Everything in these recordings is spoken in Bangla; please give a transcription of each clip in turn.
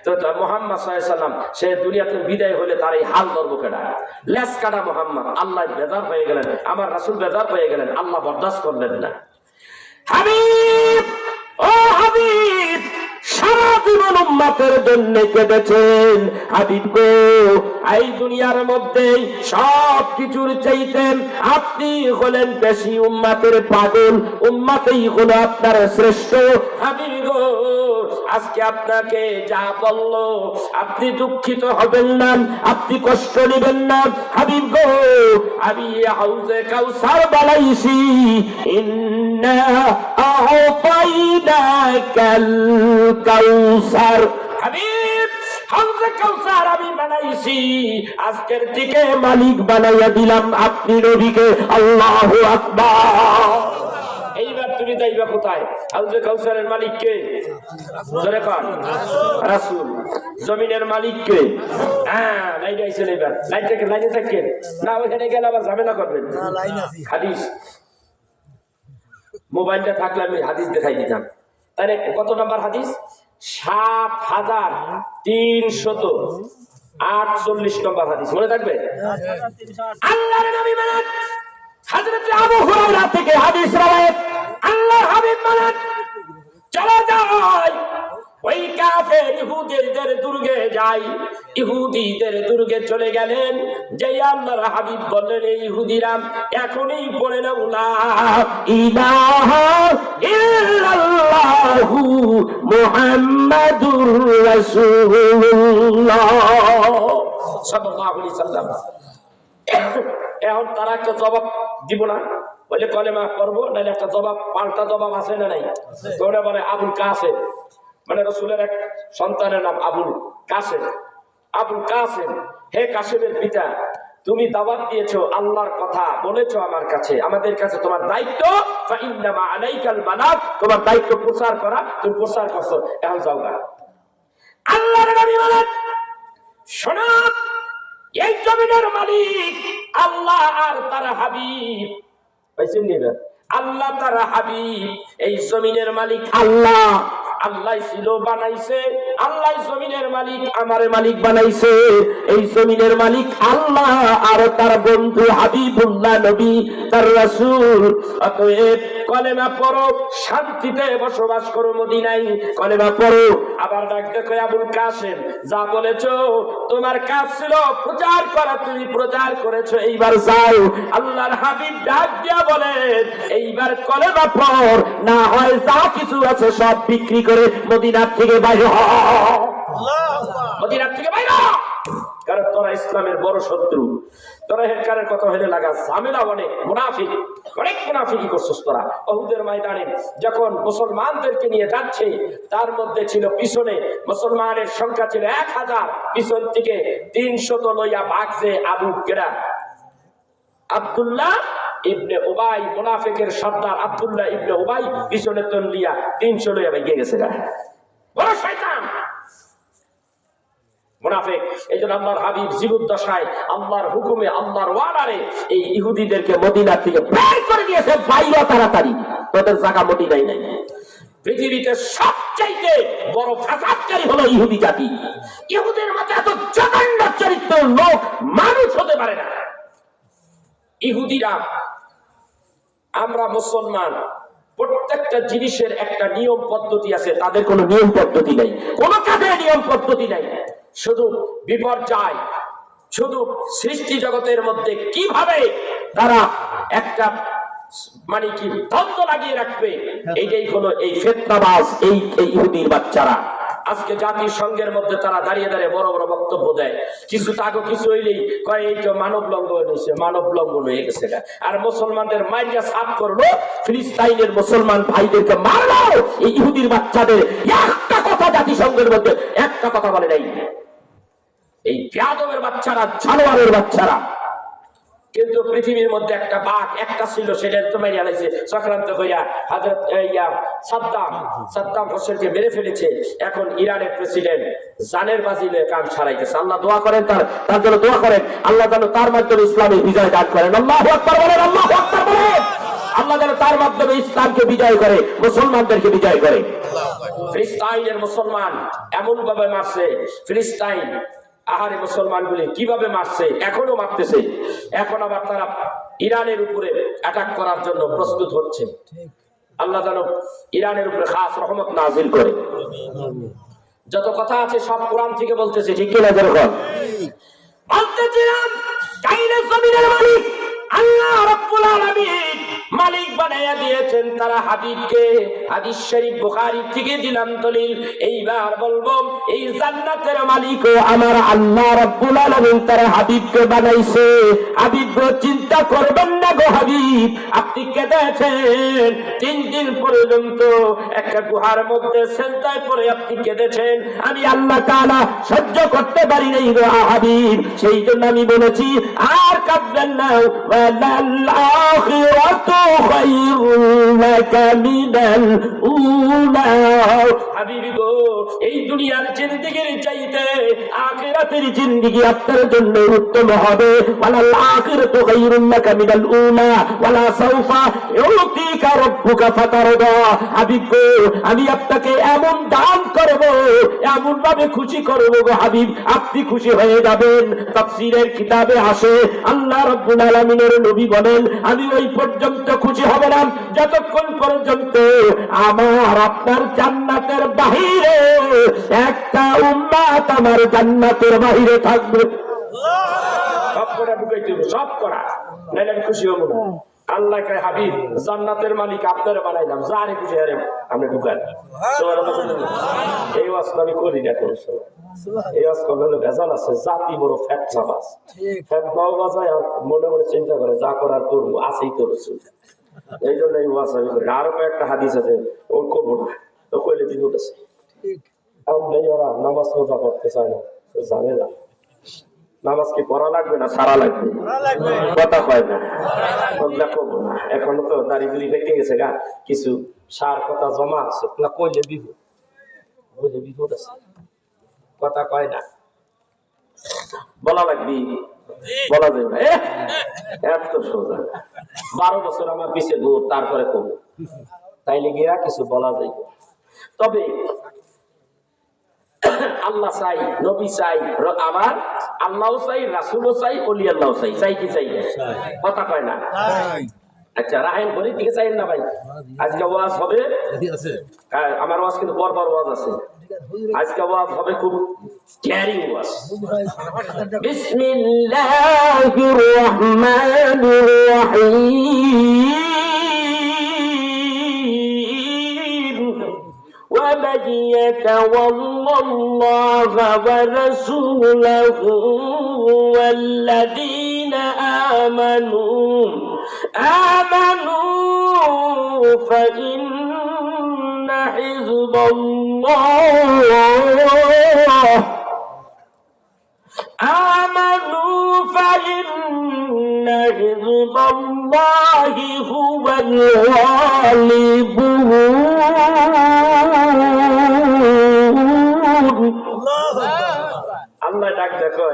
তো মুহাম্মদ সাল্লাল্লাহু আলাইহি ওয়াসাল্লাম সে দুনিয়াতে বিদায় হলে তার এই হাল ধরবো কেডা? লেস কাটা মুহাম্মদ, আল্লাহ বেজার হয়ে গেলেন, আমার রাসূল বেজার হয়ে গেলেন, আল্লাহ বরদাস্ত করলেন না। হাবিব, ও হাবিব, সারা জীবন উম্মতের জন্য কেঁদেছেন। হাবিব গো, এই দুনিয়ার মধ্যে সব কিছুর চাইতেন আপনি হলেন বেশি উম্মতের পাগল, উম্মতেই হলো আপনার শ্রেষ্ঠ। হাবিব গো, আজকে আপনাকে যা বললো আপনি দুঃখিত হবেন না, আপনি কষ্ট নেবেন না। হাবিব গো, আমি হাউজে কাউসার বানাইছি, ইন্না আ'তাইনাকাল কাউসার। হাবিব, হাউজে কাউসার আমি বানাইছি, আজকের থেকে মালিক বানাইয়া দিলাম আপনি নবীকে। আল্লাহু আকবার। এইবার তুমি যাইবা কোথায়? হাউজে কাউসারের মালিক কে? জোরে কর, রাসূল। জমিনের মালিক কে? হ্যাঁ, লাইনে আইছেন। এবার লাইন থেকে লাইনে থাকেন না, ওইখানে গেলে আবার ঝামেলা করবেন। হাদিস মোবাইলটা থাকলে আমি হাদিস দেখাই দিতাম। তাহলে কত নাম্বার হাদিস? ৭৩48 নম্বর হাদিস মনে থাকবে? আল্লাহর নবী বলেন, হযরত আবু হুরায়রা থেকে হাদিস রওয়ায়াত, আল্লাহর হাবিব বলেন, চলো যাই ওই কাফের ইহুদিদের দুর্গে যাই। ইহুদিদের দুর্গে চলে গেলেন। যে আল্লাহর হাবিব বললেন, এই ইহুদিরা এখনই পড়ে নাও লা ইলাহা ইল্লাল্লাহু মুহাম্মাদুর রাসূলুল্লাহ সাল্লাল্লাহু আলাইহি সাল্লাম। এখন তারা একটা জবাব দিব না, বলে কলেমা পড়বো, নাহলে একটা জবাব, পাল্টা জবাব আছে না নাই? ওরা বলে আবুল কাসেম, মানে রাসূলের এক সন্তানের নাম আবুল কাসেম। আবুল কাসেম, হে কাসেমের পিতা, তুমি দাওয়াত দিয়েছো, আল্লাহর কথা বলেছো আমার কাছে, আমাদের কাছে তোমার দায়িত্ব, ফাইন্নামা আলাইকাল বালাগ, তোমার দায়িত্ব প্রচার করা, তুমি প্রচার করছো, এখন যাও না। আল্লাহর নবী বলেন, শোনো, এই জমিনের মালিক আল্লাহ আর তার হাবিব। পাইছেন নি? আল্লাহ তার হাবিব, এই জমিনের মালিক আল্লাহ। আল্লাহ ছিল বানাইছে, আল্লাহ জমিনের মালিক, আমারে মালিক বানাইছে। এই জমিনের মালিক আল্লাহ আর তার বন্ধু হাবিবুল্লাহ নবী, তার রাসূল। অতএব কলেমা পড়ো, শান্তিতে বসবাস করো মদিনায়, কলেমা পড়ো। আবার ডাক দেখো, আবুল কাসেম, যা বলেছো তোমার কাজ ছিল প্রচার করা, তুমি প্রচার করেছো, এইবার যাও। আল্লাহর হাবিব ডাক দিয়া বলেন, এইবার কলেমা পড়, না হয় যা কিছু আছে সব বিক্রি করে মদিনার থেকে বাইরে হ, মদিনার থেকে বাইরে। কারণ তোরা ইসলামের বড় শত্রু, তোরা হেরকারের কথা হইলে লাগা ঝামেলা, অনেক মুনাফিক, অনেক মুনাফিকি করছিস তোরা। উহুদের ময়দানে যখন মুসলমানদেরকে নিয়ে যাচ্ছে, তার মধ্যে ছিল পিছনে মুসলমানের সংখ্যা ছিল 1000, পিছন থেকে 300 লইয়া ভাগছে আবু কেরা, আব্দুল্লাহ ইবনে উবাই, মুনাফিকের সর্দার আব্দুল্লাহ ইবনে উবাই পিছনে তনলিয়া 300 লইয়া ভাগিয়ে গেছে। বড় শয়তান মুনাফিক। এইজন্য আল্লাহর হাবিব জীবদ্দশায় আল্লাহর হুকুমে, আল্লাহর ওয়ার্ডারে এই ইহুদিদেরকে মদিনা থেকে বের করে দিয়েছে, বাইরে তাড়াতাড়ি, তোদের জায়গা মদিনায় নাই। পৃথিবীতে সবচাইতে বড় ফাসাদকারী হলো ইহুদি জাতি। ইহুদের মতো এত জঘন্য চরিত্রের লোক মানুষ হতে পারে না। ইহুদিরা, আমরা মুসলমান, প্রত্যেকটা জিনিসের একটা নিয়ম পদ্ধতি আছে, তাদের কোনো নিয়ম পদ্ধতি নাই, কোনো কাজের নিয়ম পদ্ধতি নাই। শুধু বিপর্যয়, শুধু সৃষ্টি জগতের মধ্যে কিভাবে তারা একটা মানে কি দ্বন্দ্ব লাগিয়ে রাখবে, এইটাই হলো এই ফিতনাবাজ, এই ইহুদির বাচ্চারা। আজকে জাতিসংঘের মধ্যে তারা দাঁড়িয়ে দাঁড়িয়ে বড় বড় বক্তব্য দেয়, কিছু তাগো কিছু হইলেই কয় এই তো মানব লঙ্ঘন হয়েছে, মানব লঙ্ঘন হয়ে গেছে। আর মুসলমানদের মাইরিয়া সাফ করলো, ফিলিস্তাইনের মুসলমান ভাইদেরকে মারলো, এই ইহুদির বাচ্চাদের একটা কথা জাতিসংঘের মধ্যে একটা কথা বলে নাই। এই বেয়াদবের বাচ্চারা, জানোয়ারের বাচ্চারা। কিন্তু পৃথিবীর মধ্যে একটা বাঘ একটা ছিল, সেটা তো মেরে আলাইছে চক্রান্ত কইরা হযরত সাদ্দাম হোসেনকে মেরে ফেলেছে। এখন ইরানের প্রেসিডেন্ট জানের বাজিলে কান ছাড়াইতেছে। আল্লাহ দোয়া করেন, তার জন্য দোয়া করেন, আল্লাহ যেন তার মাধ্যমে ইসলামের বিজয় দান করেন। আল্লাহু আকবার বলেন, আল্লাহু আকবার বলেন। আল্লাহ যেন তার মাধ্যমে ইসলামকে বিজয় করে, মুসলমানদেরকে বিজয় করে। ফিলিস্তিনের মুসলমান এমন ভাবে মারছে, ফিলিস্তিন আহারে মুসলমানগুলি কিভাবে মারছে, এখনো মারতেছে। এখন আবার তারা ইরানের উপরে অ্যাটাক করার জন্য প্রস্তুত হচ্ছে। আল্লাহ যেন ইরানের উপরে খাস রহমত নাজিল করে। যত কথা আছে সব কোরআন থেকে বলতেছে, ঠিক কিনা? যেরকম বলতেছিলাম, কাইনের জমিনের মালিক আল্লাহ রাব্বুল আলামিন মালিক বানায়া দিয়েছেন তারা হাবিবকে। হাদিস শরীফ বুখারী থেকে দিলাম দলিল। এইবার বলবো, এই জান্নাতের মালিকও আমার আল্লাহ রাব্বুল আলামিন তারা হাবিবকে বানাইছে। হাবিব চিন্তা করবেন না গো হাবিব, আপনি কেঁদেছেন 3 দিন পর্যন্ত একটা গুহার মধ্যে সেজদায় পড়ে আপনি কেঁদেছেন। আমি আল্লাহ তাআলা সহ্য করতে পারি নাই গো হাবিব, সেই জন্য আমি বলেছি আর কাঁদবেন না। ওয়ালাল আখিরাতু খায়রুন লাকা মিনাল উলা। হাবিবি গো, এই দুনিয়ার জিন্দেগির চাইতে আখিরাতের জিন্দেগি আপনার জন্য উত্তম হবে। ওয়ালাল আখিরাতু খায়রুন লাকা মিনাল উলা ওয়ালা সাউফা ইউতিকা রাব্বুকা ফাতারদা। হাবিব গো, আমি আপনাকে এমন দান করব, এমন ভাবে খুশি করব গো হাবিব, আপনি খুশি হয়ে যাবেন। তাফসীরের কিতাবে আসে আল্লাহ রাব্বুল আলামিনের নবী বলেন, আমি ওই পর্যন্ত খুশি হব না যতক্ষণ পর্যন্ত আমার আপনার জান্নাতের বাহিরে একটা উম্মত আমার জান্নাতের বাহিরে থাকবে। সব করা ঢুকাইতে হবে, সব করা, নাইলে আমি খুশি হব না। আল্লাহ কে হাবিব জান্নাতের মালিক আপনারা বানাইলাম, যারে খুশি হারে আপনি ঢুকান। এই ওয়াজ আমি করি না কোন সময়, এই ওয়াজ করলে ভেজাল আছে, জাতি বড় ফেতনা বাজ, ফেতনাও বাজায় আর মনে মনে চিন্তা করে যা করার করবো, আছেই তো রসুল। এই জন্য এই ওয়াজ আমি করি। আরো কয়েকটা হাদিস আছে ওর করবো না, ও কইলে বিপদ আছে। ওরা নামাজ রোজা করতে চায় না, জানে না নামাজ কি পড়া লাগবে না সারা লাগবে, কথা হয় না, করবো না। এখনো তো দাড়ি গুলি পেকে গেছে গা, কিছু সার কথা জমা আছে, কইলে বিপদ, বলে বিপদ আছে, কথা কয় না, বলা লাগবি, বলা যাবে না। এত সোজা 12 বছর আমার পিছিয়ে দূর, তারপরে কব, তাইলে গিয়া কিছু বলা যাইব। তবে আল্লাহ চাই, নবী চাই, আমার আল্লাহ চাই, রাসূলও চাই, ওলি আল্লাহ চাই, চাই কি চাই? কথা কয় না। আচ্ছা রাহেন করি, ঠিক চাই না ভাই? আজকে ওয়াজ হবে, আমার ওয়াজ কিন্তু পরপর ওয়াজ আছে। আজকে ওয়াজ হবে খুব ক্যারিং ওয়াজ। বিসমিল্লাহির রহমানির রহিম। ومن يتول الله ورسوله والذين آمنوا فإن حزب الله فإن حزب الله هو الغالب। আল্লাহ ডাক দেখো,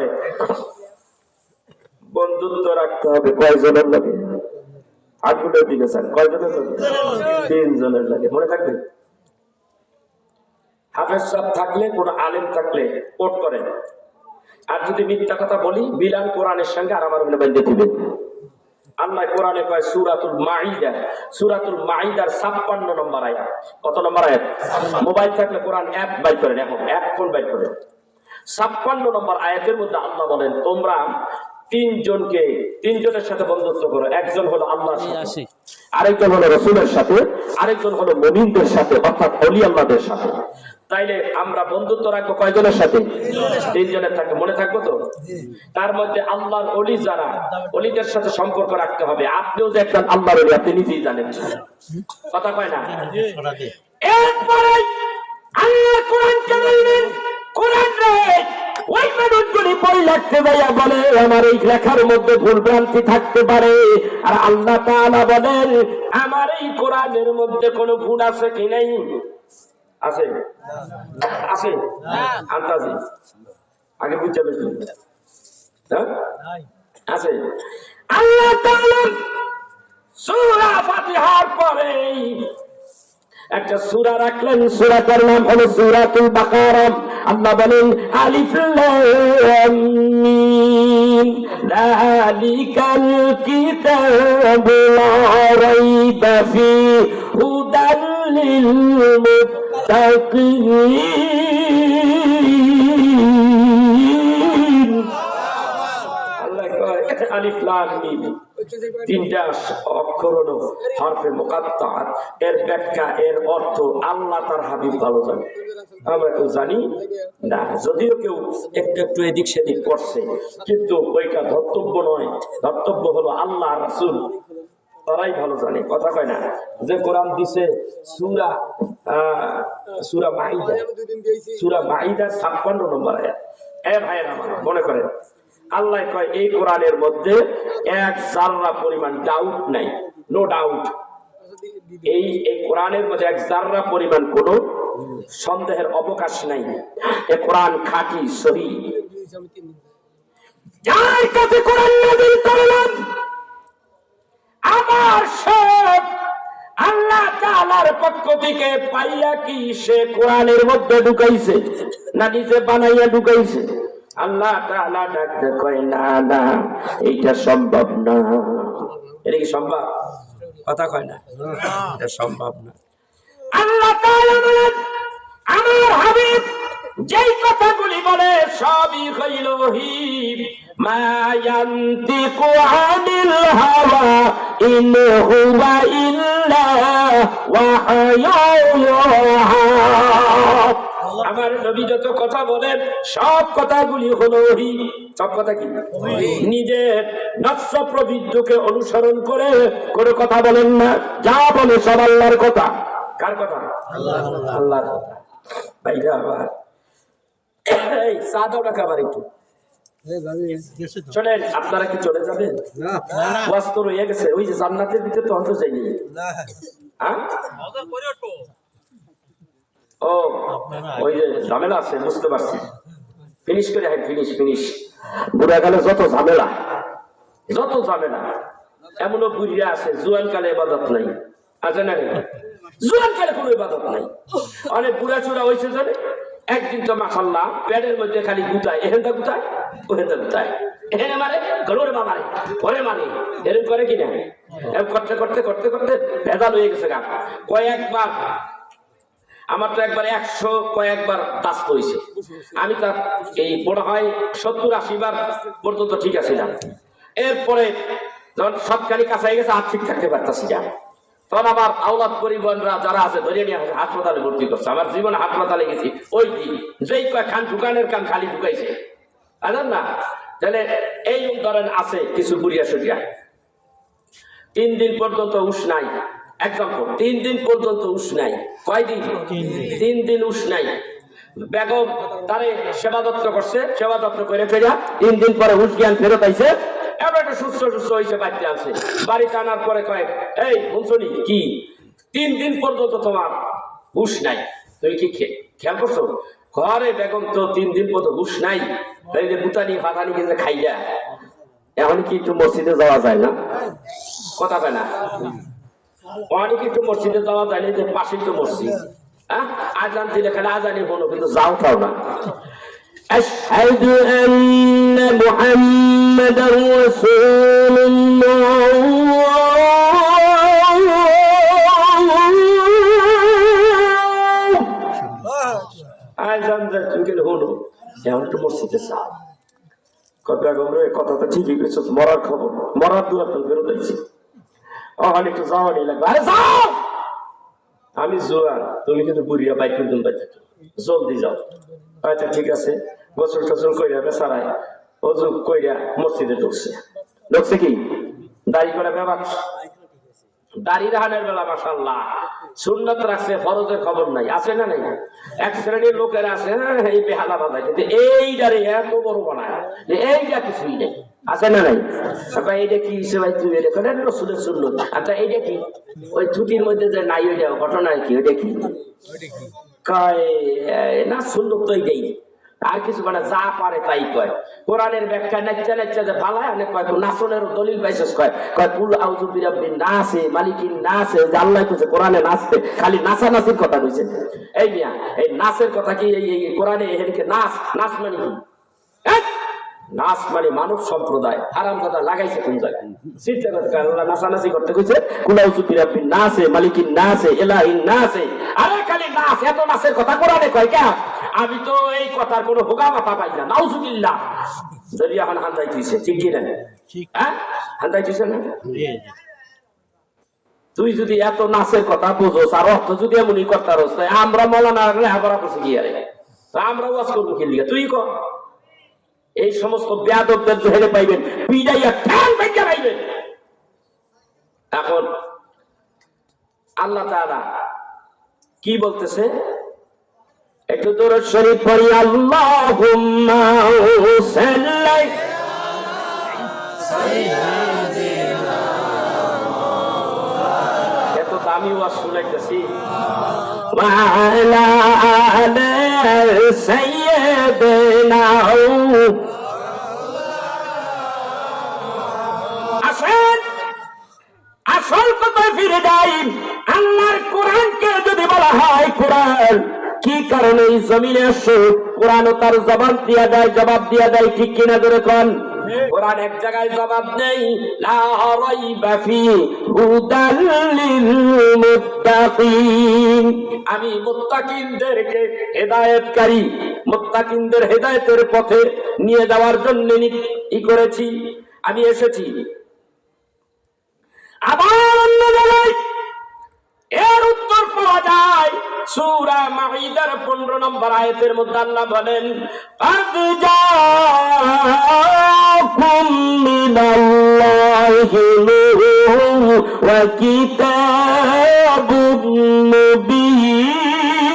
বন্ধুত্ব রাখতে হবে কয়জনের লাগে? আগুনের দিকে চান কয়জনের লাগে? 3 জনের লাগে, মনে থাকবে। হাফেজ সাহেব থাকলে, কোন আলেম থাকলে কোট করেন, আর যদি মিথ্যা কথা বলি বিলান কোরআনের সঙ্গে আর আমার মনে বাইন্ধে দিবেন। আল্লাহ কোরআনে কয় সূরাতুল মাঈদার 56 নম্বর আয়াত। কত নম্বর আয়াত? মোবাইল থাকলে কোরআন অ্যাপ বাই করেন, এখন অ্যাপ ফোন বাই করেন। 56 নম্বর আয়াতের মধ্যে আল্লাহ বলেন, তোমরা 3 জনের সাথে বন্ধুত্ব করো। একজন হলো আল্লাহর সাথে, আরেকজন হলো রাসূলের সাথে, আরেকজন হলো মুমিনদের সাথে, অর্থাৎ ওলি আল্লাহদের সাথে। তাইলে আমরা বন্ধুত্ব রাখবো কয়জনের সাথে? 3 জনের থাকবে, মনে থাকবো তো? তার মধ্যে আল্লাহর ওলি যারা, ওলিদের সাথে সম্পর্ক রাখতে হবে। আপনিও যে একজন আল্লাহর ওলি, আপনি নিজেই জানেন, কথা কয় না? এরপরে আল্লাহ কোরআনকে বললেন, কোরআন রে ওই মানুষগুলি বই লিখতে যাইয়া বলে আমার এই লেখার মধ্যে ভুল ভ্রান্তি থাকতে পারে, আর আল্লাহ তাআলা বলেন আমার এই কোরআনের মধ্যে কোনো ভুল আছে কি নাই? আছে, আছে, আন্তাজি আগে বুঝতে পেরেছি, আছে। আল্লাহ তাআলা সূরা ফাতিহার পরে একটা সূরা রাখলেন, সূরাটার নাম হলো সূরাতুল বাকারা। আল্লাহ বলেন আলিফ লাম মিম যালিকাল কিতাবু লা রাইবা ফীহি হুদাল লিল মুত্তাকিন। আল্লাহ কয় আলিফ লাম মিম, তিনটা অক্ষর হলো হরফে মুকাত্তাআত। এর ব্যাখ্যা, এর অর্থ আল্লাহ তার হাবিব ভালো জানে, আমরা কেউ জানি না। যদিও কেউ একটু একটু এদিক সেদিক করছে, কিন্তু ওইটা ধর্তব্য নয়। ধর্তব্য হলো আল্লাহ রাসূল, তারাই ভালো জানে। কথা কয় না যে কোরআন দিছে সূরা মাইদা, সূরা মাইদা 56 নম্বর আয়াত। ভাইয়ের আমার মনে করেন আল্লাহ কয় এই কোরআনের মধ্যে এক জাররা পরিমাণ ডাউট নাই, নো ডাউট। এই কোরআনের মধ্যে এক জাররা পরিমাণ কোনো সন্দেহের অবকাশ নাই। এই কোরআন খাঁটি সহি। যার কাছে কোরআন নাযিল করলাম আমার সব আল্লাহ তাআলার পক্ষ থেকে পাইয়া কি সে কোরআনের মধ্যে ঢুকাইছে না নিজে বানাইয়া ঢুকাইছে? আল্লাহ তাআলা ডাকতে কয় না না, এইটা সম্ভব না। এটা কি সম্ভব? কথা কয় না, এটা সম্ভব না। আল্লাহ তাআলা বলেন আমার হাবিব যেই কথাগুলি বলে সবই হইল ওহী। মা ইয়ান্তিকু আনিল হাওয়া ইন হুয়া ইল্লা ওয়াহয়ুহা। আমার নবী যত কথা বলেন সব কথাগুলি হলো ওহী। সব কথা কি? নিজের নফস প্রবৃত্তিকে অনুসরণ করে কোনো কথা বলেন না, যা বলে সব আল্লাহর কথা। কার কথা? আল্লাহর কথা। ভাইরা আবার এই সাদাটা খাবার একটু চলেন। আপনারা কি চলে যাবেন? ওয়াজ তো রয়ে গেছে, ওই যে জান্নাতের ভিতরে তো অন্ত যায়নি। ও ওই যে ঝামেলা আছে, বুঝতে পারছি। ফিনিশ করে হ্যাঁ, ফিনিশ। বুড়া কালে যত ঝামেলা, এমনও বুড়িয়া আছে জুয়ান কালে ইবাদত নাই, আছে না? জুয়ান কালে কোনো ইবাদত নাই। অনেক বুড়া চূড়া হয়েছে জানে, একদিন তো মাশাআল্লাহ পেটের মধ্যে খালি গুতায়, এখানটা গুতায় ওখানটা গুতায়, এখানে মারে গলোর বা মারে পরে মারে, এরকম করে কিনা? এরকম করতে ভেজাল হয়ে গেছে গা। কয়েকবার আমার তো একবার 100 কয়েকবার দাস্ত হয়েছে। আমি তার এই মনে হয় 70-80 বার পর্যন্ত ঠিক আছিলাম। এরপরে যখন সবখানি কাছে গেছে আর ঠিক থাকতে পারতাছি না, তখন আমার আওলাদ পরিবহনরা যারা আছে ধরে নিয়ে হাসপাতালে ভর্তি করছে। আমার জীবনে হাসপাতালে গেছি ওই দিন, যেই কয়েকখান দোকানের কান খালি ঢুকাইছে, জানেন না? তাহলে এই ধরেন আছে কিছু বুড়িয়া সুরিয়া 3 দিন পর্যন্ত উস নাই। এক্সাম্পল 3 দিন পর্যন্ত উস নাই। কয়দিন? 3 দিন উস নাই। বেগম তারে সেবা যত্ন করছে, সেবা যত্ন করে ফেরা 3 দিন পরে হুশ জ্ঞান ফেরত আইছে। এবার একটা সুস্থ হয়েছে, বাড়িতে আনছে। বাড়িতে আনার পরে কয় এই শুনছনি কি 3 দিন পর্যন্ত তোমার হুশ নাই, তুমি কি খেয়াল করছো? ঘরে বেগম তো 3 দিন পর্যন্ত হুশ নাই, এই যে বুতানি ফাতানি গেছে খাইয়া। এখন কি একটু মসজিদে যাওয়া যায় না? কথা কয় না? অনেক একটু মসজিদে যাওয়া যায় না, যে পাশেই তো মসজিদ। আজান দিলে খালি আজানি হলো, কিন্তু যাও খাও না। আশহাদু আন্না মুহাম্মাদার রাসূলুল্লাহ। আজান দিলে হলো, এখন একটু মসজিদে যাও। কথা তো ঠিকই কইছো, মরার খবর, মরার দু একটা বেরোতে দিয়েছি। একটু যাওয়া নেই লাগবে। আরে যাও, আমি জোয়ান, তুমি কিন্তু বুড়িয়া বাইক কিন্তু জলদি যাও। আচ্ছা ঠিক আছে। গোসল টোসল কইরা বেচারাই অজু কইরা মসজিদে ঢুকছে কি দাড়ি করে ব্যাপার, দাড়ি রাহানের বেলা মাশাআল্লাহ সুন্নাত রাখছে, ফরজের খবর নাই। আছে না নাই? এক শ্রেণীর লোকেরা আছে এই বেহালা বাজায়, কিন্তু এই দাড়ি এত বড় বানায় এইটা কিছুই নেই। আছে না নাই? এইটা কি ভাই তুই রসুলের সুন্নত? আচ্ছা এইটা কি ওই থুতির মধ্যে যে নাই ওইটা ঘটনা কি? ওইটা কি না? সুন্নত তো এইটাই। আর কিছু মানে যা পারে তাই কয়। কোরআনের ব্যাখ্যা নাচ্চা নাচ্চা যে ফালায় অনেক কয় নাচনের দলিল পাইছিস কয় কয় কুল আউযু বিরাব্বিন নাসে মালিকিন নাসে, যে আল্লাহ কইছে কোরআনে নাচতে, খালি নাচানাচির কথা কইছে। এই মিয়া এই নাচের কথা কি এই কোরআনে এদিকে নাচ নাচ মানে কি? নাচ মানে মানব সম্প্রদায়। হারাম কথা লাগাইছে কোন জায়গায়? চিন্তা করতে আল্লাহ নাচানাচি করতে কইছে কুল আউযু বিরাব্বিন নাসে মালিকিন নাসে ইলাহিন নাসে। আরে খালি নাচ, এত নাচের কথা কোরআনে কয় কেন? আমি তো এই কথার কোনো হোগা মাথা পাই না। নাউজুবিল্লাহ। যদি এখন হান্দাই তুইছে ঠিক কি না? হ্যাঁ হান্দাই তুইছে না? তুই যদি এত নাচের কথা বুঝোস আর অর্থ যদি এমনই করতে পারোস, আমরা মৌলানা লেখাপড়া করছি কি আরে? আমরা ওয়াজ করবো কি লিগা? তুই কর। এই সমস্ত বেয়াদবদের জেলে পাইবেন, পিড়াইয়া ঠ্যাং ভেঙে পাইবেন। এখন আল্লাহ তাআলা কি বলতেছে? একটু দরুদ শরীফ পড়ি। আল্লাহুম্মা সাল্লি সাইয়্যিদিনা, এত দামি ওয়াজ শুনাইতেছি। ওয়া আলা আলি সাইয়্যিদিনা, আসেন আসল কথা ফিরে যাই। আল্লাহর কোরআনকে যদি বলা হয় কোরআন কি কারণে এই জমিনে আসছে, কোরআন তার জবাব দিয়া দেয় ঠিক কিনা ধরে কোন? কোরআন এক জায়গায় জবাব নেই, লা রাইবা ফি হুদাল লিল মুত্তাকিন। আমি মুত্তাকিনদেরকে হেদায়েতকারী, মুত্তাকিনদের হেদায়েতের পথে নিয়ে যাওয়ার জন্য ই করেছি, আমি এসেছি। আবার অন্য জায়গায় এর উত্তর পাওয়া যায় সূরা মাঈদার 15 নম্বর আয়াতের মধ্যে আল্লাহ বলেন, আদ জাআকুম মিনাল্লাহি নূরুন ওয়া কিতাবুম মুবিন।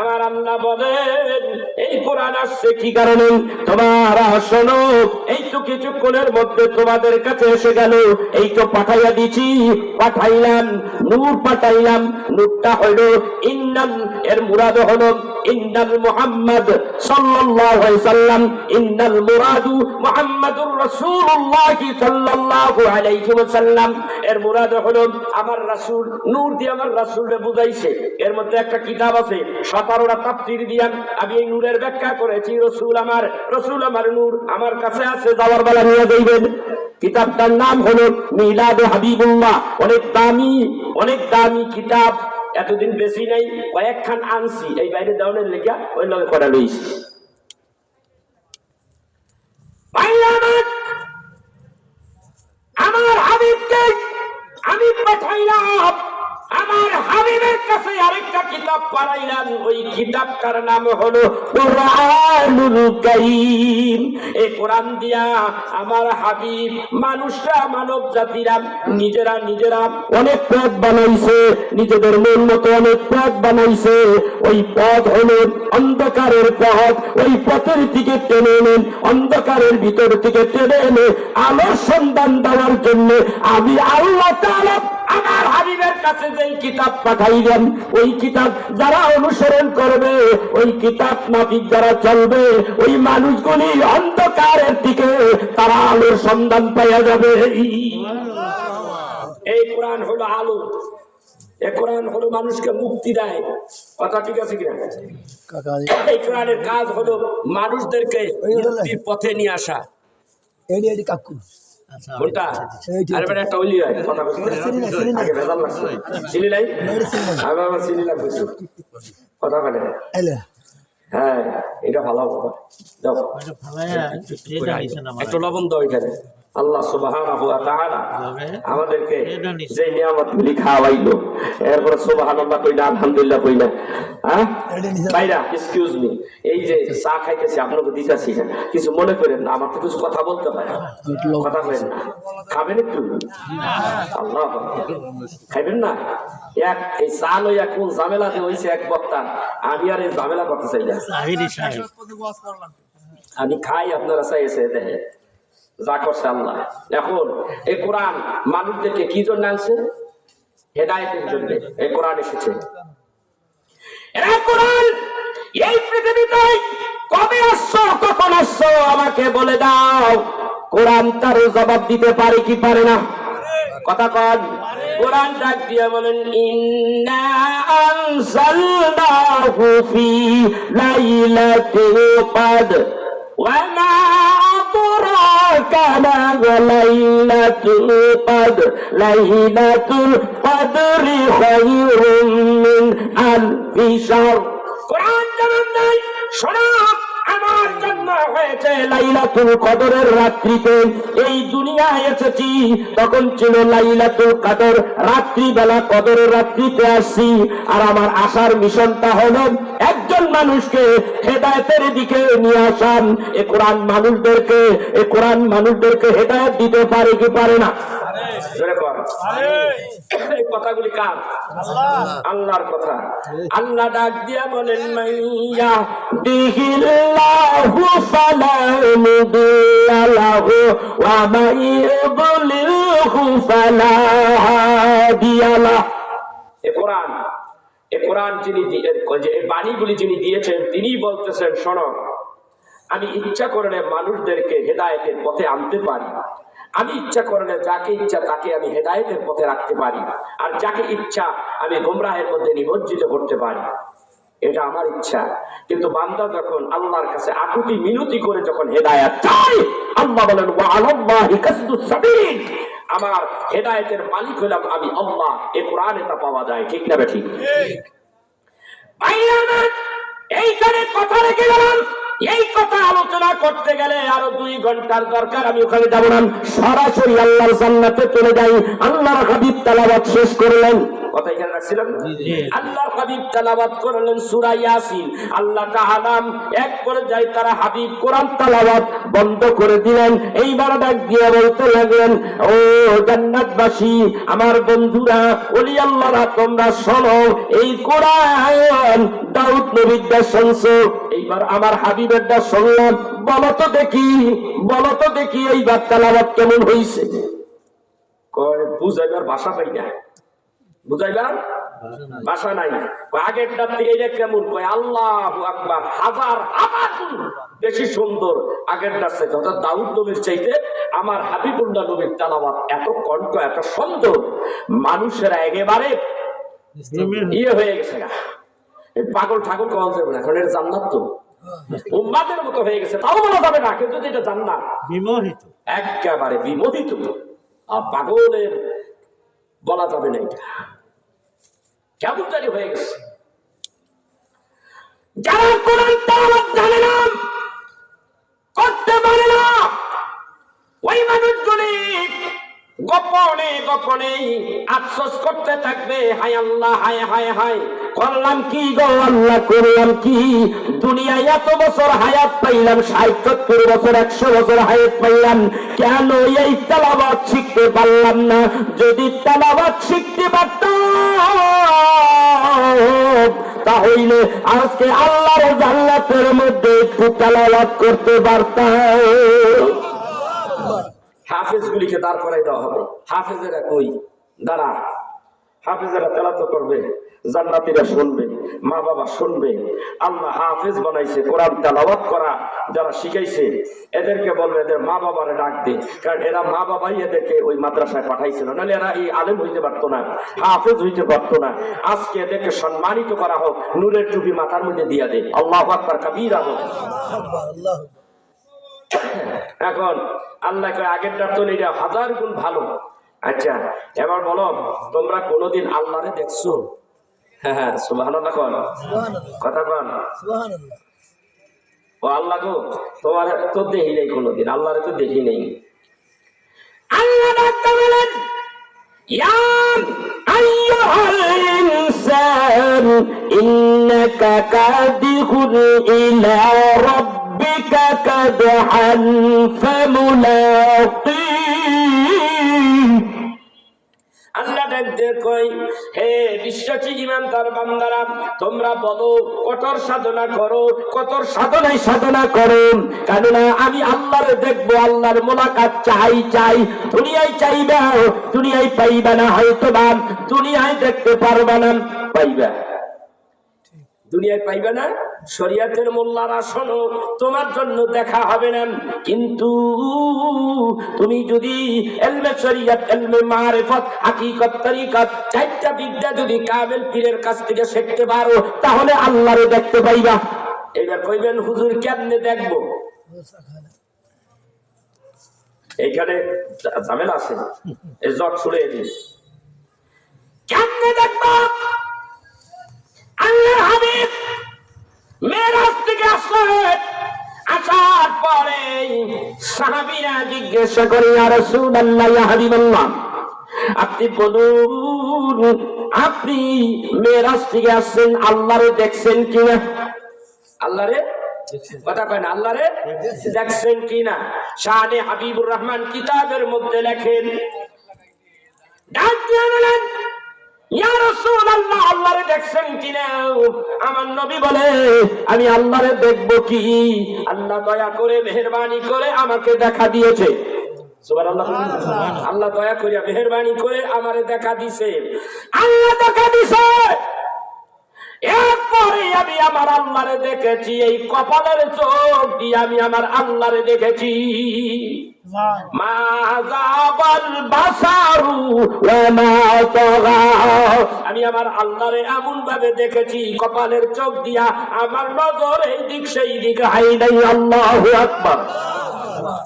আমার আল্লাহ বলেন এই কোরআন আসছে কি কারণে? তোমরা শোনো, এই তো কিছুক্ষণের মধ্যে তোমাদের কাছে এসে গেল, এই তো পাঠাইয়া দিছি, পাঠাইলাম নূর, পাঠাইলাম নূরটা হলো ইন্নাল, এর মুরাদ হলো ইন্নাল মুহাম্মদ সাল্লাল্লাহু আলাইহি সাল্লাম, ইন্নাল মুরাদু মুহাম্মাদুর রাসূলুল্লাহ সাল্লাল্লাহু আলাইহি ওয়াসাল্লাম। এর মুরাদ হলো আমার রাসূল, নূর দিয়ে আমার রাসূলকে বুঝাইছে। এর মধ্যে একটা কিতাব আছে 17টা তাফসীর দিয়া আমি এই নূরের ব্যাখ্যা করেছি। রাসূল আমার নূর আমার কাছে আছে, যাওয়ার বেলা নিয়ে যাইবেন। কিতাবটার নাম হলো মিলাদে হাবিবুল্লাহ। অনেক দামি কিতাব, এতদিন বেশি নাই, কয়েকখান আনছি এই বাইরে দেওয়ানের লেগা, ওই লগে করা লইছি। আমার হাবিবকে আমি পাঠাইলাম, আমার হাবিবের কাছে আরেকটা কিতাব পাঠাইলাম, ওই কিতাবটার নাম হলো কুরআনুল কারীম। এই কোরআন দিয়া আমার হাবিব মানুষরা, মানব জাতিরা নিজেরা অনেক পথ বানাইছে, নিজেদের মন মতো অনেক পথ বানাইছে। ওই পথ হলো অন্ধকারের পথ, ওই পথের দিকে টেনে এনে, অন্ধকারের ভিতর থেকে টেনে এনে আলোর সন্ধান দেওয়ার জন্য আমি আল্লাহ তাআলা আমার হাবিবের কাছে যেই কিতাব পাঠাইলেন, ওই কিতাব যারা অনুসরণ করবে, ওই কিতাব মাফিক যারা চলবে, ওই মানুষগুলি অন্ধকারের দিকে তারা আলোর সন্ধান পাইয়া যাবে। এই কোরআন হলো আলো, এই কোরআন হলো মানুষকে মুক্তি দেয়। কথা ঠিক আছে কিনা? এই কোরআনের কাজ হলো মানুষদেরকে মুক্তির পথে নিয়ে আসা। কাকু কোনটা? আরে বেটা একটা ওইলি হয় কথা বলতে আগে ভেজাল লাগছে। চিনি নাই? আমি আমার চিনি লাগবে কথা বলে। হ্যাঁ এটা ভালো হবে। যাও একটু লবণ দাও এখানে। আল্লাহ সুবহানাহু ওয়া তাআলা আমাদেরকে যে নিয়ামতগুলি খাওয়াইলো, এরপর সুবহানাল্লাহ কই না, আলহামদুলিল্লাহ কই না? হ্যাঁ ভাইরা এক্সকিউজ মি, এই যে চা খাইতেছি আপনাকে দিতেছি, কিছু মনে করেন না, আমার তো কিছু কথা বলতে হয়, কথা বলেন না, খাবেন একটু? আল্লাহ খাইবেন না? এই চা লইয়া কোন ঝামেলাতে হয়েছে এক বক্তা, আমি আর এই ঝামেলা করতে চাই না। আমি খাই, আপনারা চাইছে দেখে যা করছে আল্লাহ। এখন এই কোরআন মানুষদেরকে কি জন্য আনছে? হেদায়েতের জন্য এই কোরআন এসেছে। এরা কোরআন এই পৃথিবীতে কবে আসছো, কখন আসছো আমাকে বলে দাও। কোরআন তার জবাব দিতে পারে কি পারে না? কথা কন। কোরআন ডাক দিয়ে বলেন, ইন্না আনজালনাহু ফি লাইলাতিল কদর ওয়া মা আদরাকা মা লাইলাতুল কদর লাইলাতুল কদরি খায়রুম মিন আলফি শাহর। কোরআন জানান দেয়, শোনো, আমার জন্ম হয়েছে লাইলাতুল কদরের রাত্রিতে। এই দুনিয়ায় এসেছি তখন ছিল লাইলাতুল কদর, রাত্রিবেলা কদরের রাত্রিতে আসছি। আর আমার আসার মিশনটা হলো একজন মানুষকে হেদায়েতের দিকে নিয়ে আসান। এ কোরআন মানুষদেরকে হেদায়েত দিতে পারে কি পারে না? এই কথাগুলি কার? আল্লাহর কথা। আল্লাহ ডাক দিয়া বলেন, মাইয়া বিহিল্লাহু ফালা মুদিল্লা লাহু ওয়া মাইয়ুদ্লিলহু ফালা হাদিয়া লাহু। এ কোরআন যিনি এই বাণীগুলি যিনি দিয়েছেন তিনি বলতেছেন, শোনো, আমি ইচ্ছা করলে মানুষদেরকে হেদায়েতের পথে আনতে পারি। আমি ইচ্ছা করলে যাকে ইচ্ছা তাকে আমি হেদায়েতের পথে রাখতে পারি, আর যাকে ইচ্ছা আমি গোমরাহের মধ্যে নিমজ্জিত করতে পারি। এটা আমার ইচ্ছা। কিন্তু বান্দা যখন আল্লাহর কাছে আকুতি মিনতি করে যখন হেদায়েত চায়, আল্লাহ বলেন, ওয়া আলাল্লাহি কাসদুস সাবিল, আমার হেদায়েতের মালিক হলাম আমি আল্লাহ। এই কোরআনে তা পাওয়া যায়, ঠিক না ঠিক? এইখানে কথা রেখে গেলাম। এই কথা আলোচনা করতে গেলে আরো 2 ঘন্টার দরকার, আমি ওখানে যাব না। সরাসরি আল্লাহর জান্নাতে চলে যাই। আল্লাহর হাবিব তেলাওয়াত শেষ করলেন, কথা এখানে রাখছিলাম। আল্লাহর হাবিব তেলাওয়াত করলেন সূরা ইয়াসিন। আল্লাহ তাআলা এক পর্যায়ে তারা হাবিব কোরআন তেলাওয়াত বন্ধ করে দিলেন। এইবার ডাক দিয়ে বলতে লাগলেন, ও জান্নাতবাসী, আমার বন্ধুরা, ওলি আল্লাহরা, তোমরা শোনো, এই কোরআন দাউদ নবীর দা শুনছো, এইবার আমার হাবিবের দা শুনলাম। বলো তো দেখি এইবার তেলাওয়াত কেমন হইছে? কয় বুঝাইবার ভাষা পাই না, বুঝাইবার ভাষা নাই। আগেরটার থেকে এটা কেমন? কয় আল্লাহু আকবার, হাজার গুণ বেশি সুন্দর আগেরটার চাইতে। অর্থাৎ দাউদ নবীর চাইতে আমার হাবিবুল্লাহ নবীর তেলাওয়াত এত কণ্ঠ, এত সুন্দর, মানুষেরা একেবারে হয়ে গেছে। পাগল ঠাকুর কওয়া যাবে না, কারণ এটা জান্নাত তো উম্মাদের মতো হয়ে গেছে, তাও বলা যাবে না। কিন্তু এটা জান্নাত, বিমোহিত, একেবারে বিমোহিত। আর পাগলের বলা যাবে না, এটা কেমন জানি হয়ে গেছে। যারা কোরআন তেলাওয়াত জানে না, করতে পারে না, ওই মানুষগুলি গোপনে আফসোস করতে থাকবে, হায় আল্লাহ, হায় হায় হায়, করলাম কি গো আল্লাহ, করলাম কি? দুনিয়ায় এত বছর হায়াত পাইলাম, 60-70 বছর, 100 বছর হায়াত পাইলাম, কেন এই তেলাওয়াত শিখতে পারলাম না? যদি তেলাওয়াত শিখতে পারতাম তাহলে আজকে আল্লাহর জান্নাতের মধ্যে একটু তেলাওয়াত করতে পারতাম। হাফেজ গুলিকে দাঁড় করাই দেওয়া হবে। হাফেজেরা কই? দাঁড়া। হাফেজেরা তেলাওয়াত করবে, জান্নাতীরা শুনবে, মা বাবা শুনবে। আল্লাহ হাফেজ বানাইছে, কোরআন তেলাওয়াত করা যারা শিখাইছে এদেরকে বলবে এদের মা বাবারে ডাক দে, কারণ এরা মা বাবাই এদেরকে ওই মাদ্রাসায় পাঠাইছিল, নাহলে এরা এই আলেম হইতে পারতো না, হাফেজ হইতে পারতো না। আজকে এদেরকে সম্মানিত করা হোক, নূরের টুপি মাথার মধ্যে দিয়া দে। আল্লাহু আকবার কাবীরা হোক। এখন আল্লাহ কয় আগেরটা তো এটা 1000 গুণ ভালো। আচ্ছা, এবার বলো, তোমরা কোনোদিন আল্লাহরে দেখছো? হ্যাঁ, সুবহানাল্লাহ কোন কথা কোন? সুবহানাল্লাহ। ও আল্লাহ গো, তোমার তো দেখি নাই কোনোদিন, আল্লাহরে তো দেখি নাই। আল্লাহ ডাকতে বলেন, ইয়া আইয়ুহাল ইনসান ইন্নাকা কাদিহুন ইলা রাব্বিকা কাদহান ফামুলাকি। আল্লাহ ডাকতে কই, হে বিশ্বাসী ঈমানদার বান্দারা, তোমরা বলো, কঠোর সাধনা করো, কঠোর সাধনা করো, কেননা আমি আল্লাহরে দেখবো, আল্লাহর মোলাকাত চাই। দুনিয়ায় চাইবা, দুনিয়ায় পাইবা না, হয়তো বা দুনিয়ায় দেখতে পারবা না, পাইবা। দুনিয়ায় পাইবে না। শরীয়তের মোল্লারা শোনো, তোমার জন্য দেখা হবে না, কিন্তু তুমি যদি ইলমে শরীয়ত, ইলমে মারিফত, হাকিকত, তরিকত, চারটা বিদ্যা যদি কামেল পীরের কাছ থেকে শিখতে পারো, তাহলে আল্লাহরে দেখতে পাইবা। এবার কইবেন হুজুর কেমনে দেখবো? এইখানে ঝামেলা আছে, এই জট ছুড়ে দিন। কেমনে দেখবো? আল্লাহর হাবিব মেরাজ থেকে আসলেন, আসার পরে সাহাবীরা জিজ্ঞাসা করে, ইয়া রাসূলুল্লাহ, ইয়া হাবিবাল্লাহ, আপনি বলুন, আপনি মেরাজ থেকে আসছেন, আল্লাহরে দেখছেন কিনা? আল্লাহরে কথা কয় না, আল্লাহরে দেখছেন কিনা? শানে হাবিবুর রহমান কিতাবের মধ্যে লেখেন, ডাক দিয়ে বলেন, ইয়া রাসূলুল্লাহ, আল্লাহরে দেখছেন কিনা? আমার নবী বলে, আমি আল্লাহরে দেখবো কি? আল্লাহ দয়া করে মেহেরবানি করে আমাকে দেখা দিয়েছে। সুবহানাল্লাহ। আল্লাহ দয়া করে মেহেরবানি করে আমারে দেখা দিছে। আল্লাহ দেখা দিছে। এরপরে আমি আমার আল্লাহরে দেখেছি, এই কপালের চোখ দিয়ে আমি আমার আল্লাহরে দেখেছি। মা যাবাল বাসারু ওয়া মা তাগা, আমি আমার আল্লাহরে এমন ভাবে দেখেছি, কপালের চোখ দিয়া আমার নজর এই দিক সেই দিক হাই নাই। আল্লাহু আকবার।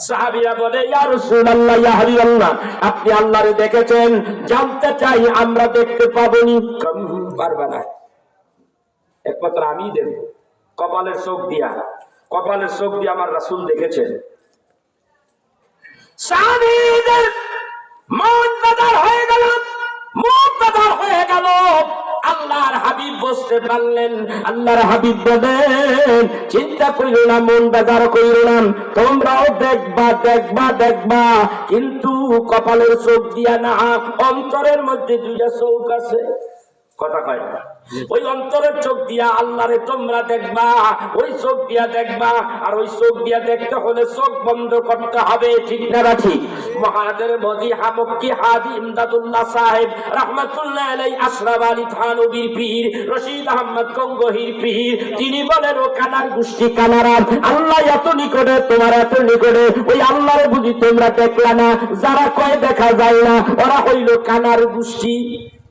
সাহাবীরা বলে, ইয়া রাসূলুল্লাহ, ইয়া হাবিবাল্লাহ, আপনি আল্লাহরে দেখেছেন, জানতে চাই আমরা দেখতে পাবনি। পারবা না, একমাত্র আমি দেখব। কপালের চোখ দিয়া, কপালের চোখ দিয়ে আমার রাসূল দেখেছেন। সাহাবীদের মন বেদার হয়ে গেল, মন বেদার হয়ে গেল। আল্লাহর হাবিব বুঝতে পারলেন। আল্লাহর হাবিব বলেন, চিন্তা কইরো না, মন বেদার কইরো না, তোমরাও দেখবা দেখবা দেখবা, কিন্তু কপালের চোখ দিয়া না, অন্তরের মধ্যে দুইটা চোখ আছে। কথা কয় না, ওই অন্তরের চোখ দিয়া আল্লাহরে তোমরা দেখবা, ওই চোখ দিয়া দেখবা। আর ওই চোখ দিয়া দেখতে হলে চোখ বন্ধ করতে হবে, ঠিক না ঠিক? মহাদের মজি হামকি হাজি ইমদাদুল্লাহ সাহেব রাহমাতুল্লাহ আলাইহি, আশরাফ আলী থানবীর পীর, রশিদ আহমদ গঙ্গোহীর পীর, তিনি বলেন, ও কানার গোষ্ঠী কানারা, আল্লাহ এত নিকটে, তোমার এত নিকটে, ওই আল্লাহরে বুঝি তোমরা দেখলা না? যারা কয় দেখা যায় না, ওরা হইল কানার গোষ্ঠী।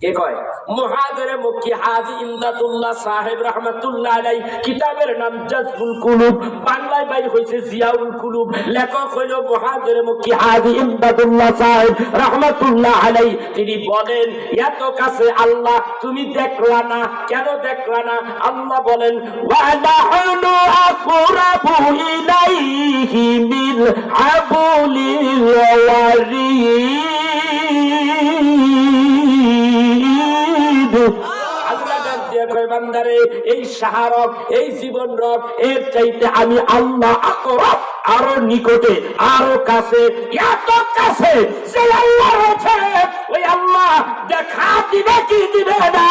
কে কয়? মুহাজিরে মক্কি হাজী ইমদাদুল্লাহ সাহেব রাহমাতুল্লাহ আলাইহি, কিতাবের নাম জাযবুল কুলুব, বাংলায় বাইর হইছে জিয়াউল কুলুব। লেখক হইল মুহাজিরে মক্কি হাজী ইমদাদুল্লাহ সাহেব রাহমাতুল্লাহ আলাইহি। তিনি বলেন, এত কাছে আল্লাহ, তুমি দেখলা না, কেন দেখলা না? আল্লাহ বলেন, ওয়া নাহনু আকরাবু ইলাইহি মিন হাবলিল ওয়ারিদ। বান্দারে, এই শাহরক, এই জীবন রক, এর চাইতে আমি আল্লাহ আকরাব, আরো নিকটে, আরো কাছে, এত কাছে যে আল্লাহ রয়েছে। ওই আল্লাহ দেখা দিবে কি দিবে না,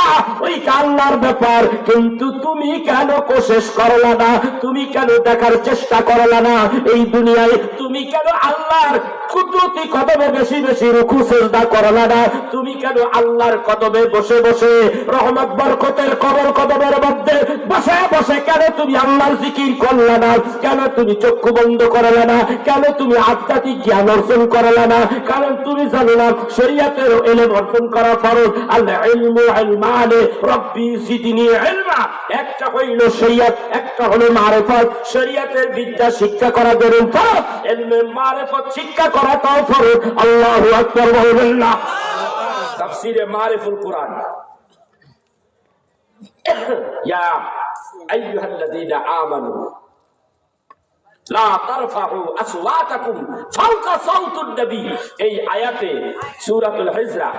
ওই আল্লাহর ব্যাপার। কিন্তু তুমি কেন কোশিশ করলা না? তুমি কেন দেখার চেষ্টা করলা না? এই দুনিয়ায় তুমি কেন আল্লাহর কুদরতি কদমে বেশি বেশি রুকু সিজদা করলা না? তুমি কেন আল্লাহর কদমে বসে বসে, রহমত বরকতের কবর কদমের মধ্যে বসে বসে কেন তুমি আল্লাহর জিকির করলা না? কেন তুমি চক্ষু বন্ধ করলা না? কেন তুমি আধ্যাত্মিক জ্ঞান অর্জন করলা না? কারণ তুমি জানো না শরীয়তের ইলম অর্জন করা ফরজ। আল ইলমু ইলমানে রব্বি জিদনি ইলমা। একটা হইল শরীয়ত, একটা হলো মারিফত। শরীয়তের বিদ্যা শিক্ষা করা যেরকম ফরজ, ইলমে মারিফত শিক্ষা করাটাও ফরজ। আল্লাহু আকবার বলবেন না? তাফসীরে মারিফুল কুরআন। ইয়া আইয়ুহাল্লাযীনা আমানু লা তারফাউ আসওয়াতাকুম ফাওকা সাওতুন নবী। এই আয়াতে সূরাতুল হিজরা,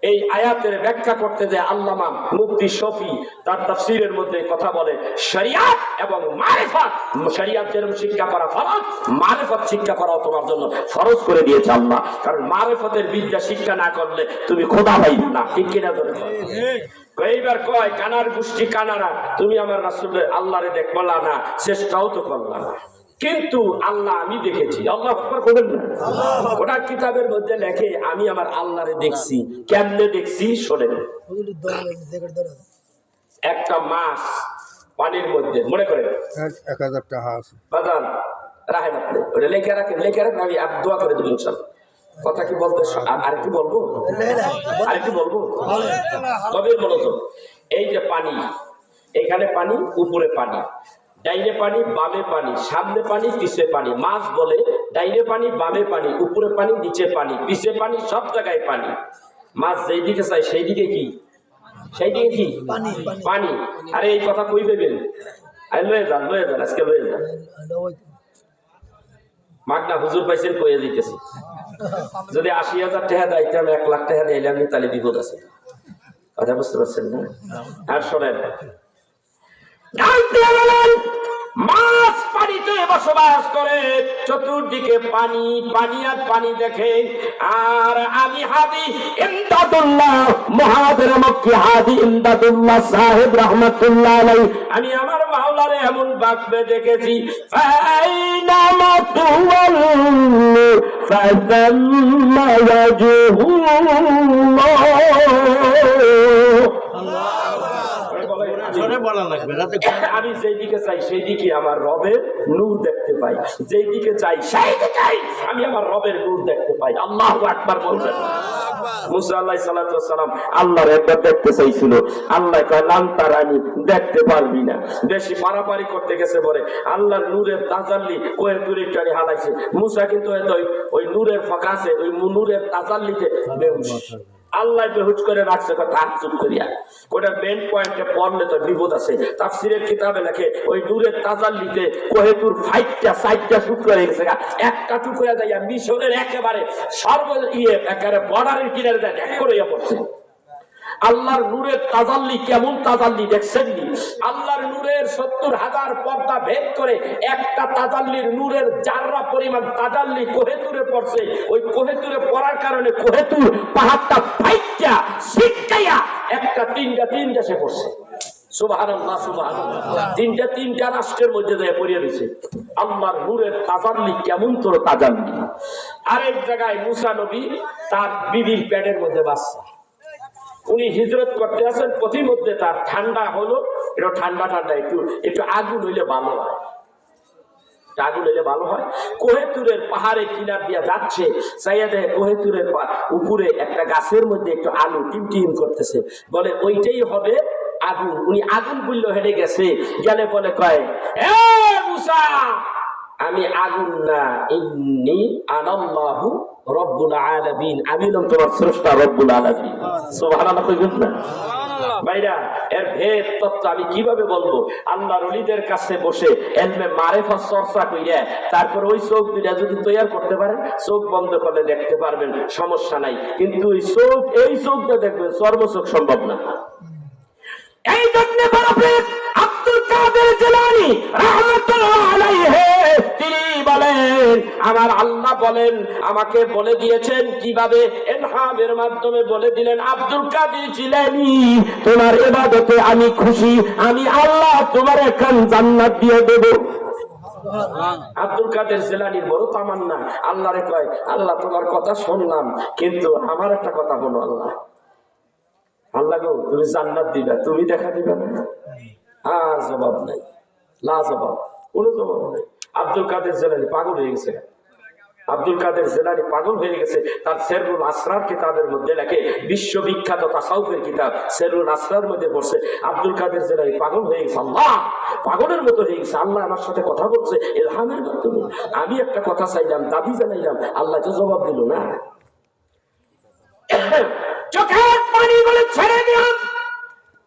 এই আয়াতের ব্যাখ্যা করতে যে আল্লামা মুফতি শফি তার তাফসীরের মধ্যে কথা বলে, শরিয়াত এবং মারিফত, শরিয়াত যেরকম শিক্ষা করা ফরজ, মারিফত শিক্ষা করাও তোমার জন্য ফরজ করে দিয়েছে আল্লাহ। কারণ মারিফতের বিদ্যা শিক্ষা না করলে তুমি খোদা পাইবে না, ঠিক কিনা? ধরে এইবার কয় কানার গোষ্ঠী কানারা, তুমি আমার রাসূলের আল্লাহরে দেখবলা না, চেষ্টাও তো করলা না, কিন্তু আল্লাহ আমি দেখেছি। আল্লাহ আকবার বলেন না? ওটা কিতাবের মধ্যে লেখে, আমি আমার আল্লাহরে দেখছি। কেমনে দেখছি শোনেন। একটা মাছ পানির মধ্যে মনে করেন 1000 টাকা আছে বাজান রাখেন আপনি ওটা লেখে রাখেন আমি দোয়া করে দেবো ইনশাল্লাহ। কথা কি বলতে আরেকটু বলবো তবে মনোযোগ। এই যে পানি, এখানে পানি, উপরে পানি, ডাইনে পানি, বামে পানি, সামনে পানি, পিছে পানি। মাছ বলে ডাইনে পানি, বামে পানি, উপরে পানি, নিচে পানি, পিছে পানি, সব জায়গায় পানি। মাছ যেই দিকে চাই সেই দিকে কি পানি। আরে এই কথা কই পেবেন? লয়ে যান আজকে লয়ে যান। মাগনা হুজুর পাইছেন কয়ে দিতেছি। যদি 80,000 টাকা দাইতাম 1 লাখ টাকা দিলাম তাহলে বিপদ আছে। কথা বুঝতে পারছেন না? আর শোনেন, মাছ পানিতে বসবাস করে, চতুর্দিকে পানি পানি আর পানি দেখে। আর আমি হাদি ইমদাদুল্লাহ মুহাজির মক্কি হাদি ইমদাদুল্লাহ সাহেব রাহমাতুল্লাহ আলাইহি, আমি আমার মাওলারে এমন বাকবে দেখেছি, ফাইনামা তুওয়াল্লু ফাযাম্মা ওয়াজহুল্লাহ। আমি যেদিকে চাই সেই দিকে আমার রবের নূর দেখতে পাই, যেই দিকে চাই সেই দিকে আমি আমার রবের নূর দেখতে পাই। আল্লাহু আকবার বলবেন। মুসা আলাইহিস সালাতু ওয়াস সালাম আল্লাহর একবার দেখতে চাইছিল, আল্লাহ কয় লান তারানি, দেখতে পারবি না। বেশি পারাপারি করতে গেছে বলে আল্লাহর নূরের তাজাল্লি কোয়ের দূরে টানি হালাইছে। মুসা কিন্তু ওই নূরের ফোকাসে, ওই নূরের তাজাল্লিতে বেহুশ। আল্লাহ বেহুশ করে রাখছে তাজ্জুব করিয়া। ওটা মেইন পয়েন্টে পড়লে তো বিপদ আছে। তাফসীরের কিতাবে লেখে ওই নূরের তাজাল্লিতে কোহেতুর 5টা টুকরা হয়ে গেছে। একটা টুকরা যাইয়া মিশরের একেবারে একেবারে বর্ডারের কিনারে যায় এক করে পড়ছে। আল্লাহর নূরের তাজাল্লি কেমন তাজাল্লি দেখছেন নি? আল্লাহর নূরের 70,000 পর্দা ভেদ করে একটা তাজাল্লির নূরের জাররা পরিমাণ তাজাল্লি কোহেতুরে পড়ছে। ওই কোহেতুরে পড়ার কারণে কোহেতুর পাহাড়টা ফাইটা শিক্ষাইয়া একটা তিনটা সে পড়ছে। সুবহানাল্লাহ সুবহানাল্লাহ। তিনটা রাষ্ট্রের মধ্যে যায় পড়িয়ে দিয়েছে। আল্লাহর নূরের তাজাল্লি কেমন তোর তাজাল্লি। আরেক জায়গায় মুসা নবী তার বিবির পেটের মধ্যে বাচ্চা, উনি হিজরত করতে আসেন, পথিমধ্যে তার ঠান্ডা হলো, এটা ঠান্ডা একটু আগুন হইলে ভালো হয়, কোহেতুরের পাহাড়ে কিনার দিয়া যাচ্ছে, চাইয়া দেয় কোহেতুরের উপরে একটা গাছের মধ্যে একটু আলু টিম করতেছে, বলে ওইটাই হবে আগুন। উনি আগুন বললো, হেঁটে গেছে, গেলে বলে কয় এ মুসা আমি আগুন না, ইন্নী আনাল্লাহু রব্বুল আলামিন, আমি হলাম তোমার স্রষ্টা রব্বুল আলামিন। সুবহানাল্লাহ কইবেন না ভাইরা? এর ভেদ তত্ত্ব আমি কিভাবে বলবো? আল্লাহর ওলিদের কাছে বসে ইলমে মারিফাত চর্চা কইরা তারপর ওই চোখ দুইটা যদি তৈয়ার করতে পারেন, চোখ বন্ধ করলে দেখতে পারবেন, সমস্যা নাই। কিন্তু এই চোখটা দেখবেন, চর্মচোখ সম্ভব না। এই জন্য আব্দুল কাদের জিলানী রাহমাতুল্লাহ আলাইহি তিনি বলেন, আমার আল্লাহ বলেন, আমাকে বলে দিয়েছেন কিভাবে, ইলহামের মাধ্যমে বলে দিলেন, আব্দুল কাদের জিলানী তোমার ইবাদতে আমি খুশি, আমি আল্লাহ তোমার এখন জান্নাত দিয়ে দেব। আব্দুল কাদের জিলানীর বড় তামান্না, আল্লাহরে কয় আল্লাহ তোমার কথা শুনলাম, কিন্তু আমার একটা কথা বলো আল্লাহ, আল্লাহ গো তুমি জান্নাত দিবা, তুমি দেখা দিবা না? আর জবাব নাই, লা জবাব, কোনো জবাব নাই। আব্দুল কাদের জিলানী পাগল হয়ে গেছে। আব্দুল কাদের জিলানী পাগল হয়ে গেছে। তার সেরুল আসরার কিতাবের মধ্যে লেখে, বিশ্ববিখ্যাত তাসাউফের কিতাব সেরুল আসরার মধ্যে পড়ছে, আব্দুল কাদের জিলানী পাগল হয়ে গেছে, আল্লাহ পাগলের মতো হয়ে গেছে। আল্লাহ আমার সাথে কথা বলছে ইলহামের মাধ্যমে। আমি একটা কথা চাইলাম, দাবি জানাইলাম, আল্লাহ তো জবাব দিল না। চোখের পানি বলে ছেড়ে দিলাম।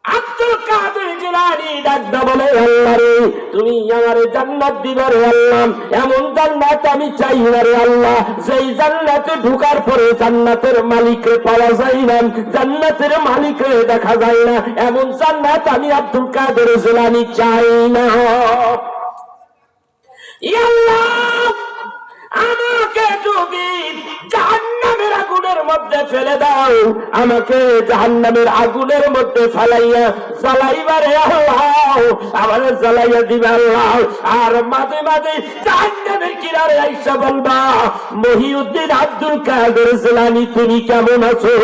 আব্দুল কাদের জিলানী ডাকদা বলে, আল্লাহ রে তুমি আমারে জান্নাত দিবা রে আল্লাহ, এমন জান্নাত আমি চাই না রে আল্লাহ, যেই জান্নাতে ঢোকার পরে জান্নাতের মালিককে পাওয়া যায় না, জান্নাতের মালিককে দেখা যায় না, এমন জান্নাত আমি আব্দুল কাদের জিলানী চাই না। ইয়া আল্লাহ আমাকে যদি জাহান্নামের আগুনের মধ্যে ফেলে দাও, আমাকে জাহান্নামের আগুনের মধ্যে ফেলাইয়া জ্বালাইবারে আল্লাহ, আমার জ্বালাইয়া দিবে আল্লাহ। আর মাঝে মাঝে জাহান্নামের কিনারে আইসা বলবা, মহিউদ্দিন আব্দুল কাদের জিলানী তুমি কেমন আছো?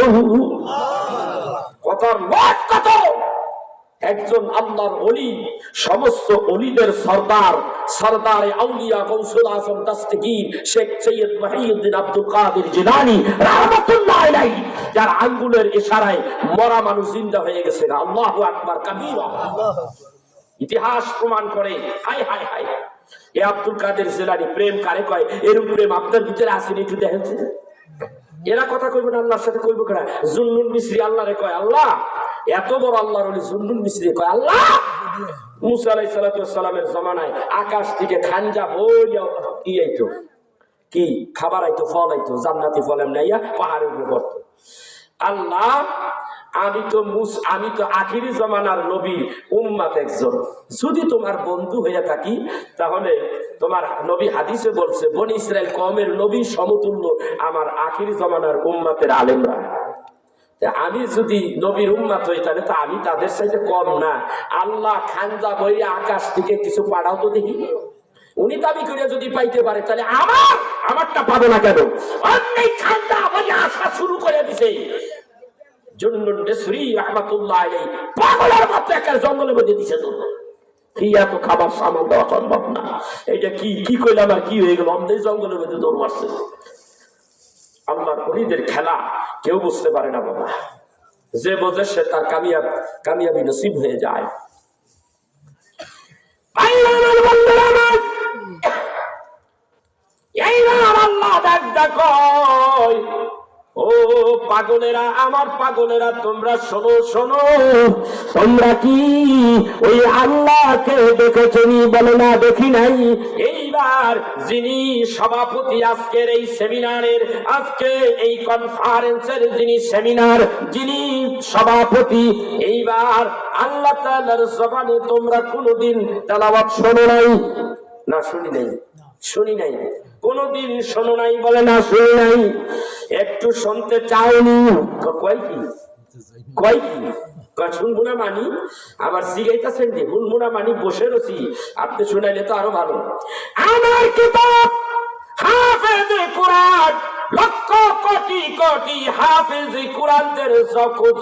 কথার মত কত একজন আল্লাহর ওলি, সমস্ত ওলিদের সরদার, সরদারে আউলিয়া গৌসুল আজম দস্তগীর শেখ সৈয়দ মহিউদ্দিন আব্দুল কাদের জিলানী রাহমাতুল্লাহ আলাইহি, যার আঙ্গুলের ইশারায় মরা মানুষ জিন্দা হয়ে গেছে। আল্লাহু আকবার কাবীরা। ইতিহাস প্রমাণ করে। হায় হায় হায়, এ আব্দুল কাদের জিলানী প্রেম কারে কয়? এরকম প্রেম আপনার ভিতরে আসেনি? একটু দেখেন। এরা কথা কইব না, আল্লাহর সাথে কইব কেন? জুন্নুন মিসরি আল্লাহরে কয় আল্লাহ, এত বড় আল্লাহর ওলি জুন্নুন মিসরি কয় আল্লাহ। মুসা আলাইহিস সালাতু ওয়াস সালামের জামানায় আকাশ থেকে খানজা বইয়া কি আইতো, কি খাবার আইতো, ফল আইতো, জান্নাতি ফল এমনাইয়া পাহাড়ের উপরে পড়তো। আল্লাহ, আমি তো আখিরি জামানার নবীর উম্মত একজন, যদি তোমার বন্ধু হয়ে থাকি তাহলে তোমার নবী হাদিসে বলছে বনি ইসরাইল কওমের নবী সমতুল্য আমার আখিরি জামানার উম্মতের আলেমরা। আমি যদি নবীর উম্মত হই তাহলে তো আমি তাদের সাথে কম না। আল্লাহ খানজা বইয়া আকাশ থেকে কিছু পাঠাও তো দেখি। উনি দাবি করে যদি পাইতে পারে তাহলে আমারটা পাবে না কেন? অনেক খানজা বইয়া আসা শুরু করে দিছে। জুন্নুন মিসরি রাহমাতুল্লাহ আলাইহি পাগলের মতো একটা জঙ্গলের মধ্যে দিছে। তো কি এত খাবার সামাল দেওয়া সম্ভব না। এটা কি কইলাম আর কি হয়ে গেল? আমাদের জঙ্গলের মধ্যে দৌড় মারছে। আল্লাহর ওলিদের খেলা কেউ বুঝতে পারে না বাবা। যে বোঝে সে তার কামিয়াবি নসিব হয়ে যায়। আল্লাহ কয়, ও পাগলেরা, আমার পাগলেরা, তোমরা শোনো শোনো, তোমরা কি ওই আল্লাহকে দেখেছনি? বলে না, দেখি নাই। এইবার যিনি সভাপতি আজকের এই সেমিনারের, আজকে এই কনফারেন্সের যিনি সভাপতি, এইবার আল্লাহ তাআলার জবানে তোমরা কোনদিন তেলাওয়াত শোনো নাই? না, শুনি নাই। কোনদিন শোনো নাই? বলে না, শুনি নাই। একটু শুনতে চাওনি? কয় কি শুনবো না মানি? আবার জিগাইতেছেন যে শুনবো না মানি, বসে রয়েছি, আপনি শুনাইলে তো আরো ভালো। আমার কিতাব হাফেজে কোরআন, লক্ষ কোটি কোটি হাফেজে কোরআনদের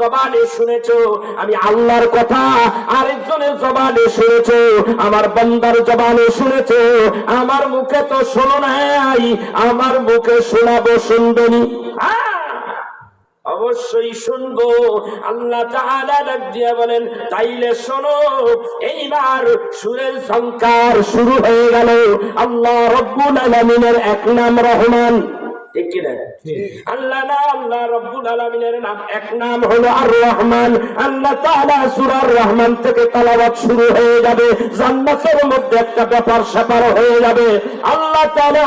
জবানে শুনেছো আমি আল্লাহর কথা, আরেকজনের জবানে শুনেছো, আমার বান্দার জবানে শুনেছো। আমার মুখে তো শোনো নাই, আমার মুখে শোনাবো, শুনবেনি? অবশ্যই শুনবো। আল্লাহ তাআলা ডাক দিয়া বলেন, তাইলে শোনো। এইবার সুরের ঝংকার শুরু হয়ে গেল। আল্লাহ রব্বুল আলামিনের এক নাম রহমান, ঠিক কি না? আল্লাহ রব্বুল আলামিনের নাম এক নাম হলো আর রহমান। আল্লাহ তাআলা সূরা রহমান থেকে তেলাওয়াত শুরু হয়ে যাবে। জান্নাতের মধ্যে একটা ব্যাপার স্যাপার হয়ে যাবে। আল্লাহ তাআলা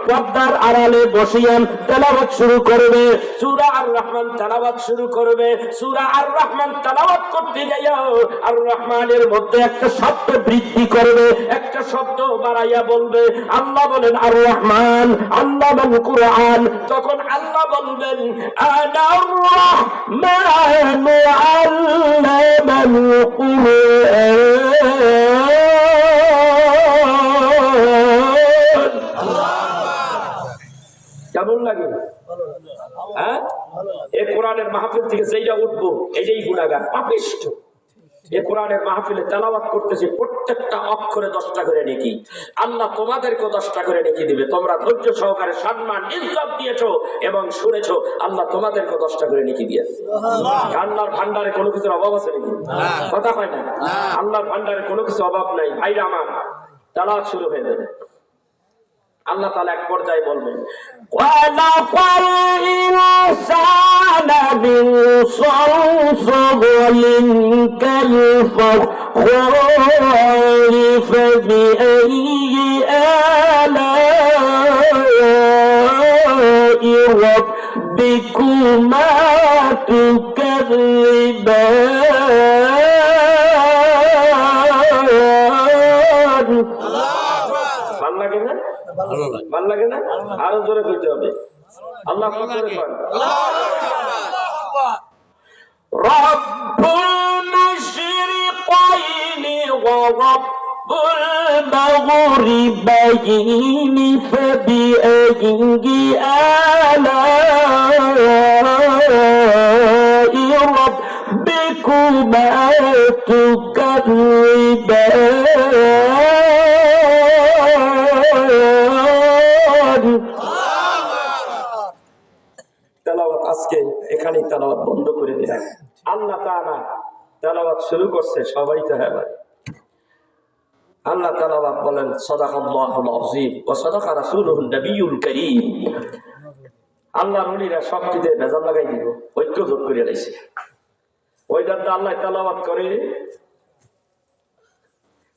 পর্দার আড়ালে বসিয়ে তেলাওয়াত শুরু করবে। সূরা আর রহমান তেলাওয়াত শুরু করবে। সূরা আর রহমান তেলাওয়াত করতে যাও, আর রহমানের মধ্যে একটা শব্দ বৃদ্ধি করবে, একটা শব্দ বাড়াইয়া বলবে। আল্লাহ বলেন আর রহমান, আল্লাহ বলেন কুরআন। তখন আল্লাহ বলবেন আনার রহমান আল্লামাল কুরআন। কেমন লাগে? হ্যাঁ, এই কোরআনের মাহফিল থেকে যেটা উঠবো এটাই গুনাহগার, পাপিষ্ঠ। এই কোরআনের মাহফিলে তেলাওয়াত করতেছি, প্রত্যেকটা অক্ষরে 10টা করে নেকি। আল্লাহ তোমাদেরকে 10টা করে নেকি দিবে। তোমরা ধৈর্য সহকারে সম্মান ইজ্জত দিয়েছো এবং শুনেছো, আল্লাহ তোমাদেরকে 10টা করে নেকি দিয়েছে। আল্লাহর ভান্ডারে কোনো কিছুর অভাব আছে নাকি? কথা হয় না? আল্লাহর ভান্ডারে কোনো কিছু অভাব নাই। ভাইরা আমার, তেলাওয়াত শুরু হয়ে যাবে। আল্লাহ তাআলা এক পর্যায়ে বলবেন, ওয়ালাকাল ইনসানা মিন সালসালিন কাল ফাখরি ফাবিআইয়ি আলা'i রাব্বিকুমা তুকাযযিবান। ভাল লাগে না? আরো জোরে কইতে হবে। আল্লাহ করে করেন, রব্বুল মাশরিকাইনি ওয়া রব্বুল মাগরিবাইনি ফাবিআইয়ি আলা'i রাব্বিকুমা ما تكذبان তেলাওয়াত আজকে এখানেই তেলাওয়াত বন্ধ করে দিলাম। আল্লাহ তাআলা তেলাওয়াত শুরু করছে, সবাই তো হ্যাঁ ভাই। আল্লাহ তাআলা বলেন সাদাকাল্লাহুল আযীম ওয়া সাদাকা রাসূলুহুন নবিয়্যুল কারীম। আল্লাহর ওলিরা সবকিছুতে ভেজাল লাগাই দিব, ঐক্য যোগ করে লাইছে। ওই দাদা আল্লাহ তেলাওয়াত করে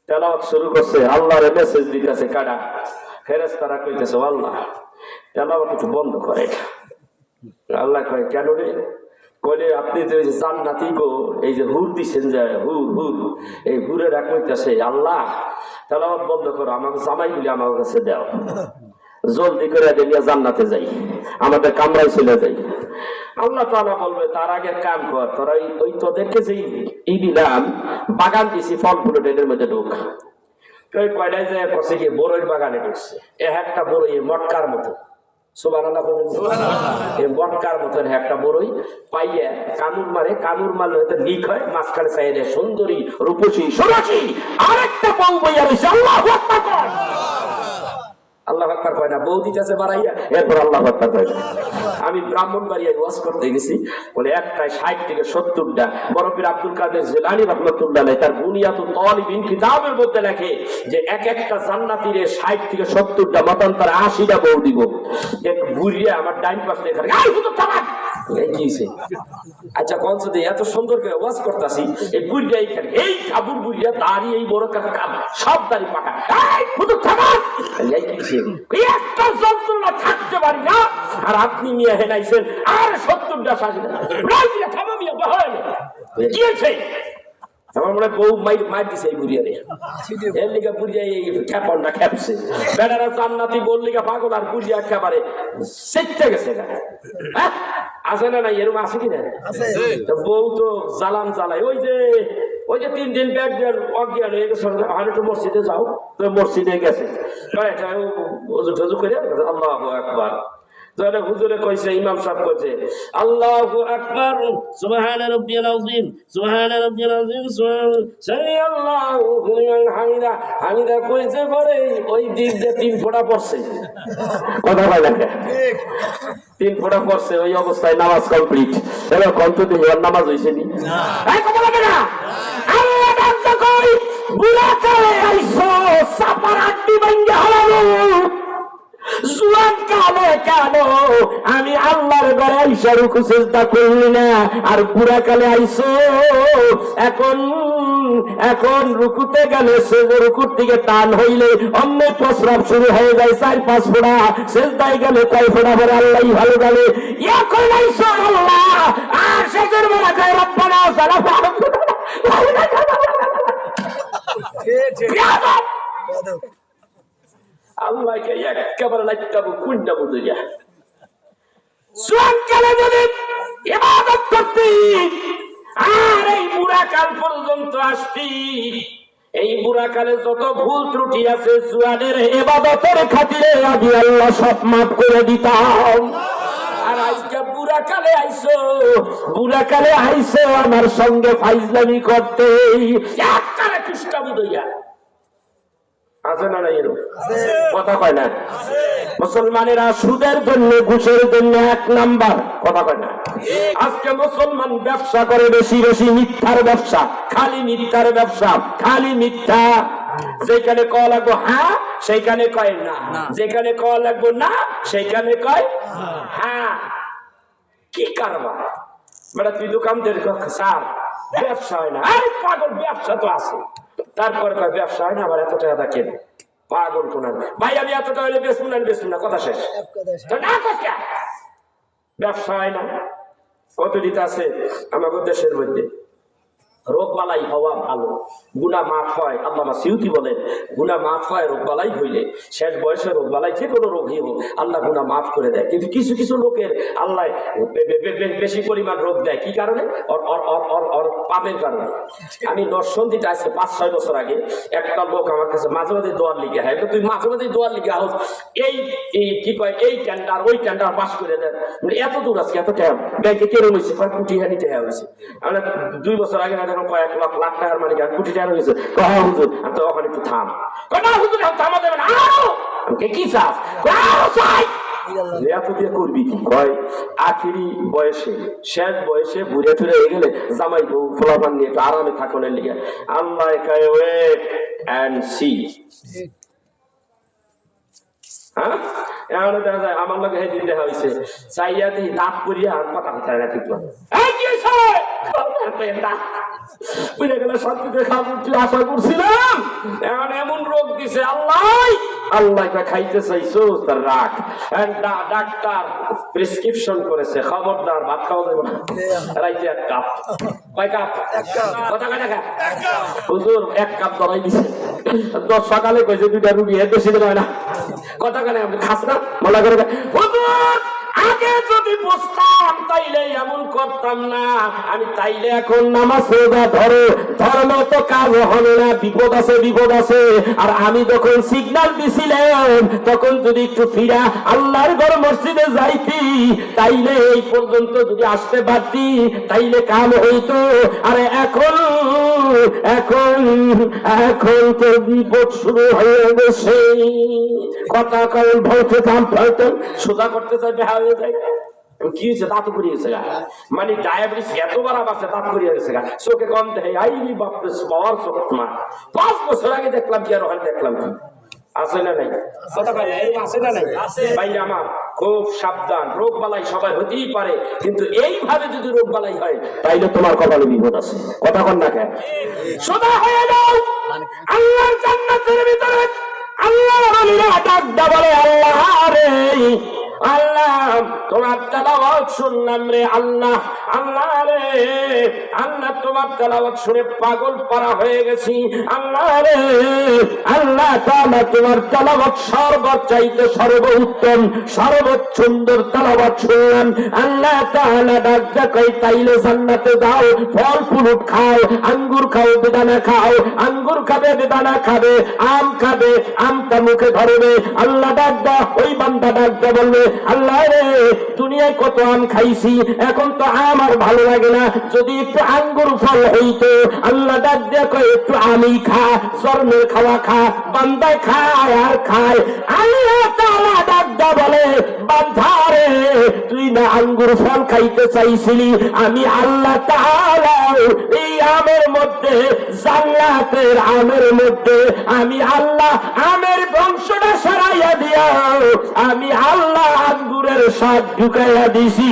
তেলাওয়াত শুরু করছে, আল্লাহর মেসেজ দিতেছে কারা ফেরেশতারা কইতেছে আল্লাহ তেলাওয়াত একটু বন্ধ করে। আল্লাহ কয় কেন রে? কইলে আপনি যে জান্নাতি গো এই যে হুর দিছেন যে হুর হুর এই হুরেরা কইতেছে আল্লাহ তেলাওয়াত বন্ধ করো, আমাকে জামাইগুলি আমার কাছে দাও, জলদি করে দিলে জান্নাতে যাই, আমাদের কামরায় চলে যাই। আল্লাহ তাআলা বলবে তার আগে কাম কর, তোরা ওই তোদেরকে যে এই দিলাম বাগান দিছি ফল ফুলের এদের মধ্যে ঢোক। ওই কয়টায় যে করছে কি বড়ইর বাগানে ঢুকছে, একটা বড়ই মটকার মতো, সুবহানাল্লাহ বলবেন, এই মটকার মতন একটা বড়ই পাইয়া কামড় মারে, কামড় মারলে হয়তো লিক হয়, মাঝখানে চাইলে সুন্দরী রূপসী সুরসী আরেকটা বউ বইয়া রয়েছে। আল্লাহু আকবার, আল্লাহু আকবার কয় না, বউ দিতেছে বাড়াইয়া, এরপর আল্লাহু আকবার কয় না। আমি ব্রাহ্মণবাড়িয়ায় ওয়াজ করতে গেছি, বলে একটায় 60 থেকে 70টা। বরফির আব্দুল কাদের জিলানী রাহমাতুল্লাহ আলাইহি তার বুনিয়াতুত তালিবিন কিতাবের মধ্যে লেখে যে এক একটা জান্নাতীরে 60 থেকে 70টা মতান্তর 80টা বউ দিব। এক বুড়িয়া আমার ডাইন পাশে এখানে আই হুজুর থামান এই কিছে, আচ্ছা কোন যদি এত সুন্দর করে ওয়াজ করতেছি, এই বুড়িয়া এখানে এই কাবুর বুড়িয়া দাড়ি এই বড় কাকা সব দাড়ি পাকা, এই হুজুর থামান এই কিছে, একটা যন্ত্রণা থাকতে পারি না, আর আপনি নিয়ে হেনাইছেন আর 70টা শাসিত রাজিয়া থামা মিয়া বহালে কি আছে। আমার মনে বউ মাইর দিছে এই বুড়িয়ারে, এর লিগা বুড়িয়া এই খেপনটা খেপছে, বেটারা জান্নাতি বললি পাগল, আর বুড়িয়া একেবারে সেটে গেছে। হ্যাঁ আছে না নাই এরকম আছে কিনা? বউ তো জ্বালান জ্বালায়, ওই যে 3 দিন ব্যাগ দেওয়ার অজ্ঞান হয়ে গেছে, একটু মসজিদে যাও, তো মসজিদে গেছে ওযু টযু করে আল্লাহু আকবার, তাহলে হুজুরে কইছে, ইমাম সাহেব কইছে আল্লাহু আকবার সুবহানা রাব্বিয়াল আযীম সুবহানা রাব্বিয়াল আযীম সামি আল্লাহু লিমান হামিদা, হামিদা কইছে পরে ওই দিক দিয়ে 3 ফোঁটা পড়ছে, কথা বলে ঠিক 3 ফোঁটা পড়ছে, ওই অবস্থায় নামাজ কমপ্লিট। তাহলে কত দিন নামাজ হইছে নি? না এই কথা বলে না। আল্লাহ ডাকতে কই বুলাতে আইছো সাপার আড্ডি ভাঙ্গা হলো, জুয়ান কালে কেন আমি আল্লাহর ঘরে আইসা রুকু সিজদা করলি না, আর বুড়া কালে আইসো এখন রুকুতে গেলে রুকুর দিকে টান হইলে অন্য প্রস্রাব শুরু হয়ে যায় 4-5 ফোঁটা, সিজদায় গেলে কয় ফোঁটা পরে আল্লাহই ভালো গেলে এখন আইসো আল্লাহ, আর শেষের বেলা কয় রব্বানা যালানা আল্লাহকে একেবারে লাইটাবো কুইন্টা বুঝিয়া সুয়ানকালে যদি ইবাদত করতি, আর এই বুড়াকাল পর্যন্ত আসতি, এই বুড়াকালে যত ভুল ত্রুটি আছে সুয়ানের ইবাদতের খাতিরে আমি আল্লাহ সব মাফ করে দিতাম। আর আজকে বুড়াকালে আইসো আমার সঙ্গে ফাইজলামি করতে, একেবারে কুষ্টা বুঝিয়া আছে না নাই এরকম কথা কয় না? মুসলমানেরা সুদের জন্য ঘুষের জন্য 1 নাম্বার, কথা কয় না? আজকে মুসলমান ব্যবসা করে বেশি বেশি মিথ্যার ব্যবসা, খালি মিথ্যার ব্যবসা, খালি মিথ্যা। যেখানে কল লাগবো হ্যাঁ সেইখানে কয় না, যেখানে কল লাগবো না সেইখানে কয় হ্যাঁ। কি কারবার বেটা, তুই দোকানদের স্যার ব্যবসা হয় না, আরে পাগল ব্যবসা তো আছে, তারপরে কয় ব্যবসা হয় না, আবার এত টাকা কেন পাগল কোন ভাই, আমি এত টাকা হলে বেসুন না, কথা শেষ। ব্যবসা হয় না, কত দিতে আছে আমাদের দেশের মধ্যে রোগ বালাই হওয়া ভালো, গুনাহ মাফ হয়। আল্লামা সিউতি বলেন গুনাহ মাফ হয় রোগ বালাই হইলে। শেষ বয়সে রোগ বালাই যে কোনো রোগই হোক আল্লাহ গুনাহ মাফ করে দেয়। কিন্তু কিছু কিছু লোকের আল্লাহ বেশি পরিমাণ রোগ দেয় কি কারণে? ওর পাপের কারণে। আমি নরসন্দিতে আছে 5-6 বছর আগে একটা লোক আমার কাছে মাঝে মাঝে দোয়ার লিখে, হ্যাঁ তুই মাঝে মাঝে দোয়ার লিখে হোক এই কি কয় এই টেন্ডার ওই টেন্ডার পাস করে দেন, এত দূর আজকে এত টাইম ব্যাংকে কেন হয়েছে কয়েক কোটি টাকা নিতে হয়েছে। আমরা 2 বছর আগে না দেখো কয়েক লাখ টাকার মালিক আর কোটি টাকা হয়েছে। হুজুর আমি তো ওখানে একটু থাম, না হুজুর থামা দেবেন আমাকে কি চাস এত দিয়ে করবি কি? কয় আখিরি বয়সে শেষ বয়সে ঘুরে ফিরে হয়ে গেলে জামাই বউ ফলাফান নিয়ে একটু আরামে থাকনের লিগে আল্লাহ কয় ওয়েট এন্ড সি। হ্যাঁ এখন দেখা যায় আমার লোক সেদিন দেখা হয়েছে চাইয়া দিই দাঁত করিয়া আর কথা কোথায় না ঠিক বুঝে গেলে শান্তিতে খাবো আশা করছিলাম, এখন এমন রোগ দিছে আল্লাহ আল্লাহ খাইতে চাইছো তার রাখ। ডাক্তার প্রেসক্রিপশন করেছে খবরদার ভাত খাওয়া যাবে না, রাইতে 1 কাপ। কয় কাপ? কথা কয় টাকা? হুজুর 1 কাপ ধরাই দিছে। সকালে কইছে 2টা রুটি এর বেশি দেয় না। কথা কেন আপনি খাস না মনে করে হুজুর আগে যদি বুঝতাম তাইলে এমন করতাম না। আমি তাইলে এখন নামাজ রোজা ধরো ধর্ম তো কাজ হবে না, বিপদ আছে বিপদ আছে। আর আমি যখন সিগন্যাল দিছিলাম তখন যদি একটু ফিরা আল্লাহর ঘর মসজিদে যাইতি তাইলে এই পর্যন্ত যদি আসতে পারতি তাইলে কাম হইতো। আরে এখন এখন এখন তো বিপদ শুরু হয়ে গেছে। কথা কারণ ভলতে দাম ফলতেন সোজা করতে চাইবে হয়ে যায়। কি হয়েছে? দাঁত করিয়ে গেছে গা, মানে ডায়াবেটিস এত বাড়া বাড়ছে দাঁত করিয়ে গেছে গা, চোখে কম দেখে আইনি বাপরে পাওয়ার চোখ মা 5 বছর আগে দেখলাম কি আর ওখানে দেখলাম কি আছে না নাই? কথা বলে আছে না নাই? ভাই আমার খুব সাবধান, রোগ বালাই সবাই হতেই পারে কিন্তু এইভাবে যদি রোগ বালাই হয় তাইলে তোমার কপালে বিপদ আছে। কথা কন না কেন? সোজা হয়ে যাও আল্লাহর জান্নাতের ভিতরে। আল্লাহ ডাক দা বলে আল্লাহ রে আল্লাহ তোমার তেলাওয়াত শুনলাম রে আল্লাহ, আল্লাহ রে আল্লাহ তোমার তেলাওয়াত শুনে পাগল পারা হয়ে গেছি। আল্লাহ রে আল্লাহ তাআলা তোমার তেলাওয়াত সর্বচাইতে সর্বোত্তম সর্বোচ্চ সুন্দর তেলাওয়াত শুনলাম। আল্লাহ তাআলা ডাক দা কই তাইলে জান্নাতে যাও, ফল ফ্রুট খাও, আঙ্গুর খাও বেদানা খাও, আঙ্গুর খাবে বেদানা খাবে, আম খাবে, আমটা মুখে ধরবে। আল্লাহ ডাক দা ওই বান্দা ডাক দা বলবে আল্লাহ রে দুনিয়ায় কত আম খাইছি এখন তো আম আর ভালো লাগে না, যদি একটু আঙ্গুর ফল হইতো। আল্লাহ ডাক দিয়ে কয় একটু আমি খা, জন্মের খাওয়া খা, বান্দায় খায় আর খায়। আল্লাহ তাআলা ডাক দা বলে বান্দা রে তুই না আঙ্গুর ফল খাইতে চাইছিলি, আমি আল্লাহ তাআলা এই আমের মধ্যে জান্নাতের আমের মধ্যে আমি আল্লাহ আমের বংশটা সরাইয়া দিয়া আমি আল্লাহ আঙ্গুরের স্বাদ ঢুকাইয়া দিছি।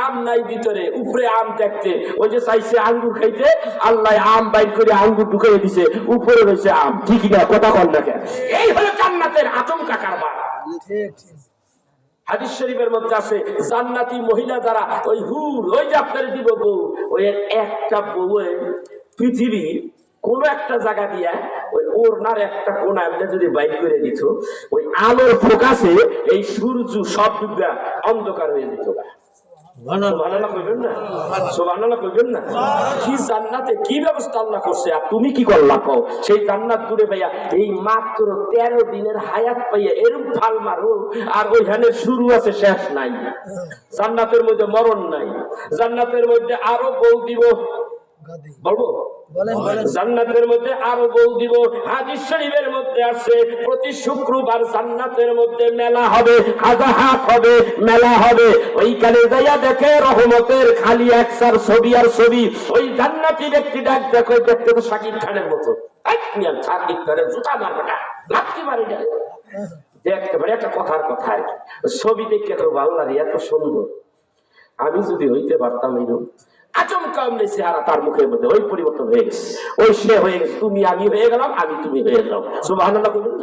আম নাই ভিতরে, উপরে আম দেখতে, ওই যে চাইছে আঙ্গুর খাইতে আল্লাহ আম বাইর করে আঙ্গুর ঢুকাইয়া দিছে, উপরে রয়েছে আম। ঠিক না? কথা কন না কেন? এই হলো জান্নাতের আচমকা কারবার। হাদিস শরীফের মধ্যে আছে জান্নাতি মহিলা যারা ওই হুর ওই যে আপনার দিব বউ, ওই একটা বউ পৃথিবী কোন একটা জায়গা দিয়া ওই ওড়নার একটা কোনা এমনি যদি বাইক করে দিত ওই আলোর ফোকাসে এই সূর্য সব ডুববা অন্ধকার হয়ে যেত। কি ব্যবস্থা আল্লাহ করছে আর তুমি কি করলা কও? সেই জান্নাত দূরে পাইয়া এই মাত্র 13 দিনের হায়াত পাইয়া এরকম ফাল মারো আর ওইখানে শুরু আছে শেষ নাই। জান্নাতের মধ্যে মরণ নাই, জান্নাতের মধ্যে আরো বউ দিব। বলবো জান্নাতের মধ্যে আরো বউ দিব। হাদিস শরীফের মধ্যে আছে প্রতি শুক্রবার জান্নাতের মধ্যে মেলা হবে, হাজাহাত হবে, মেলা হবে। ওইখানে যাইয়া দেখে রহমতের খালি একসার ছবি আর ছবি। ওই জান্নাতি ব্যক্তি ডাক দেখো দেখতে তো শাকিব খানের মতো, শাকিব খানের জুতা মারবে না, লাগতে পারি না, দেখতে পারে একটা কথার কথা আর কি। ছবি দেখতে তো ভালো লাগে, এত সুন্দর। আমি যদি হইতে পারতাম এরকম আচমকা অমনি চেহারা তার মুখের মধ্যে ওই পরিবর্তন হয়ে গেছে, ওই সে হয়ে গেছে, তুমি আমি হয়ে গেলাম, আমি তুমি হয়ে গেলাম। সুবহানাল্লাহ বলুন।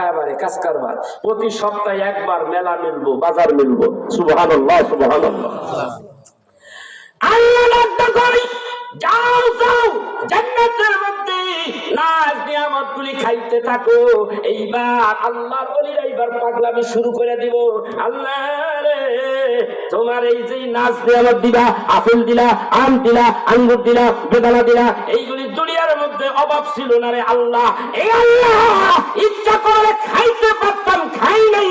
এবারে কাজ কারবার প্রতি সপ্তাহে একবার মেলা মিলবো, বাজার মিলবো। সুবহানাল্লাহ সুবহানাল্লাহ। আল্লাহ ডাকতে করি, যাও যাও জান্নাতের মধ্যে নাজ নিয়ামতগুলি খাইতে থাকো। এইবার আল্লাহর ওলিরা এইবার পাগলামি শুরু করে দিব। আল্লাহ রে, তোমার এই যে নাজ নিয়ামত দিলা, আপেল দিলা, আম দিলা, আঙ্গুর দিলা, বেদানা দিলা, এইগুলি দুনিয়ার মধ্যে অভাব ছিল না রে আল্লাহ। এই আল্লাহ ইচ্ছা করে খাইতে পারতাম, খাই নাই।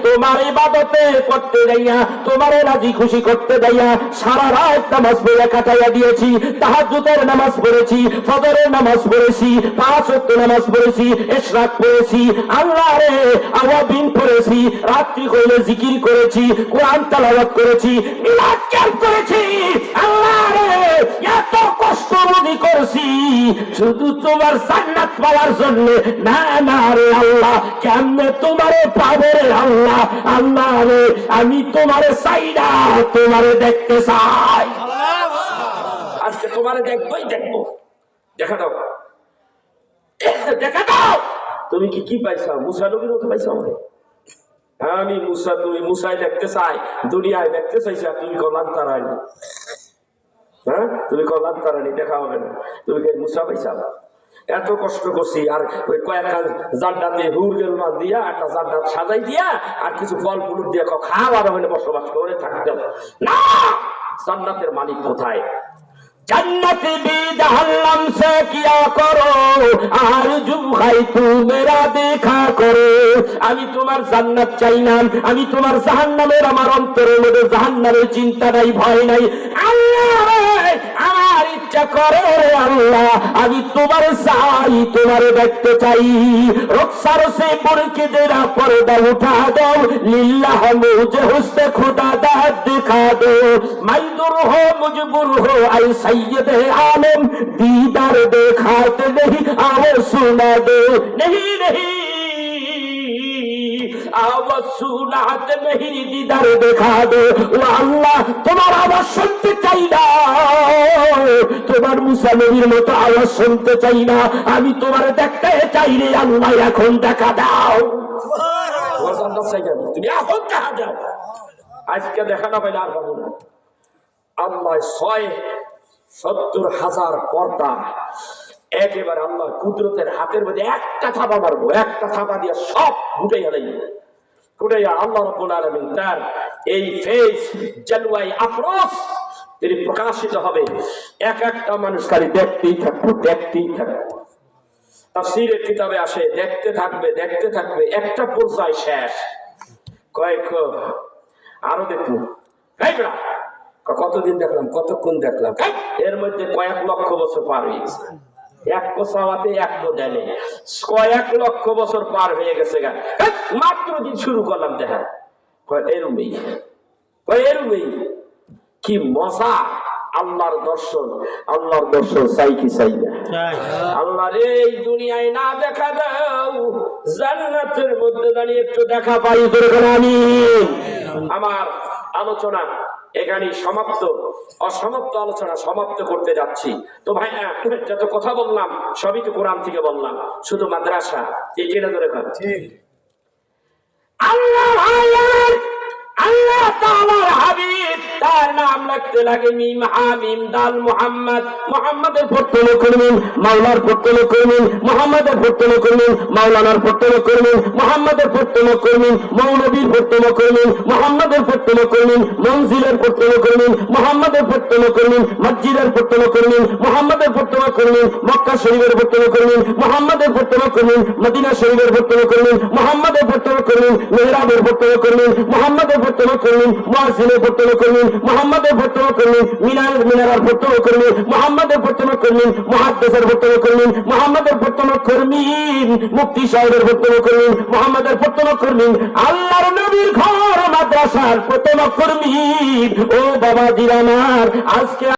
তোমার ইবাদতে করতে যাইয়া, তোমার রাজি খুশি করতে যাইয়া সারা রাত নামাজ পড়ে কাটাইয়া দিয়েছি। তাহাজ্জুদের নামাজ পড়েছি, ফজরের নামাজ পড়েছি, 5 ওয়াক্ত নামাজ পড়েছি, ইশরাক পড়েছি, আল্লাহ রে আওয়াবিন পড়েছি, রাত্রি হইলে জিকির করেছি, কোরআন তেলাওয়াত করেছি, মিলাদ ক্যাম্প করেছি। আল্লাহ রে এত কষ্ট বুঝি করছি শুধু তোমার জান্নাত পাওয়ার জন্য। না না রে আল্লাহ, কেমনে তোমারে পাবো রে আল্লাহ। আল্লাহ রে, আমি তোমারে চাই না, তোমারে দেখতে চাই। আজকে তোমারে দেখবোই দেখবো। দেখা দাও, দেখা দাও। তুমি কি পাইছো? মুসা নবীর মতো পাইছো আমাকে? আমি মুসা, তুমি মুসাই দেখতে চাই, দুনিয়ায় দেখতে চাইছি, আর তুমি কলান তারানি। হ্যাঁ, তুমি কলান তারানি, দেখা হবে না। তুমি মুসা পাইছা? এত কষ্ট করছি, আর ওই কয়েকটা জান্নাতে হুর গেলমান দিয়া, একটা জান্নাত সাজাই দিয়া, আর কিছু ফল ফুল দিয়ে খাওয়ার হলে বসবাস করে থাকতে হবে না। জান্নাতের মালিক কোথায়? जन्नत भी जहन्नम से किया करो, आरज़ू है तू मेरा देखा करो। আমি তোমার জান্নাত চাই না, আমি তোমার জাহান্নামের, আমার অন্তরের মধ্যে জাহান্নামের চিন্তা নাই, ভয় নাই। আল্লাহ আমার ইচ্ছা করে আল্লাহ, আমি তোমার চাই, তোমার দেখতে চাই। রুখসার সে মুড়কে জেরা পর্দা উঠা দো, লিল্লাহ মুঝে হুসনে খুদা দাদ দিখা দো। মাইদুর হো মুজবুর হো আই सैयद आलम, दीदार देखाते नहीं आओ सुना दो। नहीं नहीं आवाज सुनाते नहीं, दीदार देखा दो। ও আল্লাহ, তোমার আওয়াজ শুনতে চাই না, তোমার মুসা নবীর মতো আওয়াজ শুনতে চাই না, আমি তোমার দেখতে চাই রে আল্লাহ। এখন দেখা দাও, তুমি এখন দেখা দাও। আজকে দেখা না পাইলে আর পাবো না। আল্লাহ 70,000 পর্দা একেবারে আল্লাহর কুদরতের হাতের মধ্যে একটা থাবা মারবো, একটা থাবা দিয়ে সব গুটাইয়া লাগবে। গুটাইয়া আল্লাহ রাব্বুল আলামিন তার এই ফেজ জলওয়াই আফরোজ তিনি প্রকাশিত হবে। এক একটা মানুষ খালি দেখতেই থাকবে, দেখতেই থাকবে। তাফসীরের কিতাবে আসে, দেখতে থাকবে, দেখতে থাকবে, একটা পর্যায়ে শেষ। কয়েক আরো দেখুন, কতদিন দেখলাম, কতক্ষণ দেখলাম, এর মধ্যে কয়েক লক্ষ বছর পার হয়ে গেছে। এক কোসাওয়াতে এক দেনে কয়েক লক্ষ বছর পার হয়ে গেছে। মাত্র দিন শুরু করলাম দেখা, এরুমেই এরুমেই কি মজা। আল্লাহর দর্শন, আল্লাহর দর্শন চাই কি চাই না? আল্লাহর এই দুনিয়ায় না দেখা দাও, জান্নাতের মধ্যে দাঁড়িয়ে একটু দেখা পাই। আমি আমার আলোচনা এখানে সমাপ্ত, অসমাপ্ত আলোচনা সমাপ্ত করতে যাচ্ছি। তো ভাই, যত কথা বললাম সবই তো কোরআন থেকে বললাম, শুধু মাদ্রাসা এই কেনা ধরে আল্লাহ আল্লাহ তাআলার হাবিব, তার নাম লিখতে লাগে মিম হামিম দাল মুহাম্মদ। মুহাম্মাদের প্রত্যয় করবেন, মাওলার প্রত্যয় করবেন, মুহাম্মাদের প্রত্যয় করবেন, মাওলানার প্রত্যয় করবেন, মুহাম্মাদের প্রত্যয় করবেন, মৌলবীর প্রত্যয় করবেন, মুহাম্মাদের প্রত্যয় করবেন, মনজিলের প্রত্যয় করবেন, মুহাম্মাদের প্রত্যয় করবেন, মসজিদের প্রত্যয় করবেন, মুহাম্মাদের প্রত্যয় করবেন, মক্কা শরীফের প্রত্যয় করবেন, মুহাম্মাদের প্রত্যয় করবেন, মদিনা শরীফের প্রত্যয় করবেন, মুহাম্মাদের প্রত্যয় করবেন, মেহরাবের প্রত্যয় করবেন, মুহাম্মাদের প্রত্যয় করবেন, মুয়াজ্জিনের প্রত্যয় করবেন, মুহাম্মাদের প্রত্যয় করবেন, মিনারের প্রত্যয় করবেন, মুহাম্মাদের প্রত্যয় করবেন, মুহাদ্দিসের প্রত্যয় করবেন, মুহাম্মাদের প্রত্যয় করবেন, মুফতি সাহেবের প্রত্যয় করবেন, মুহাম্মাদের প্রত্যয় করবেন, আল্লাহর নবীর ঘর মাদ্রাসার প্রত্যয় করবেন। ও বাবা জিরানার আজকে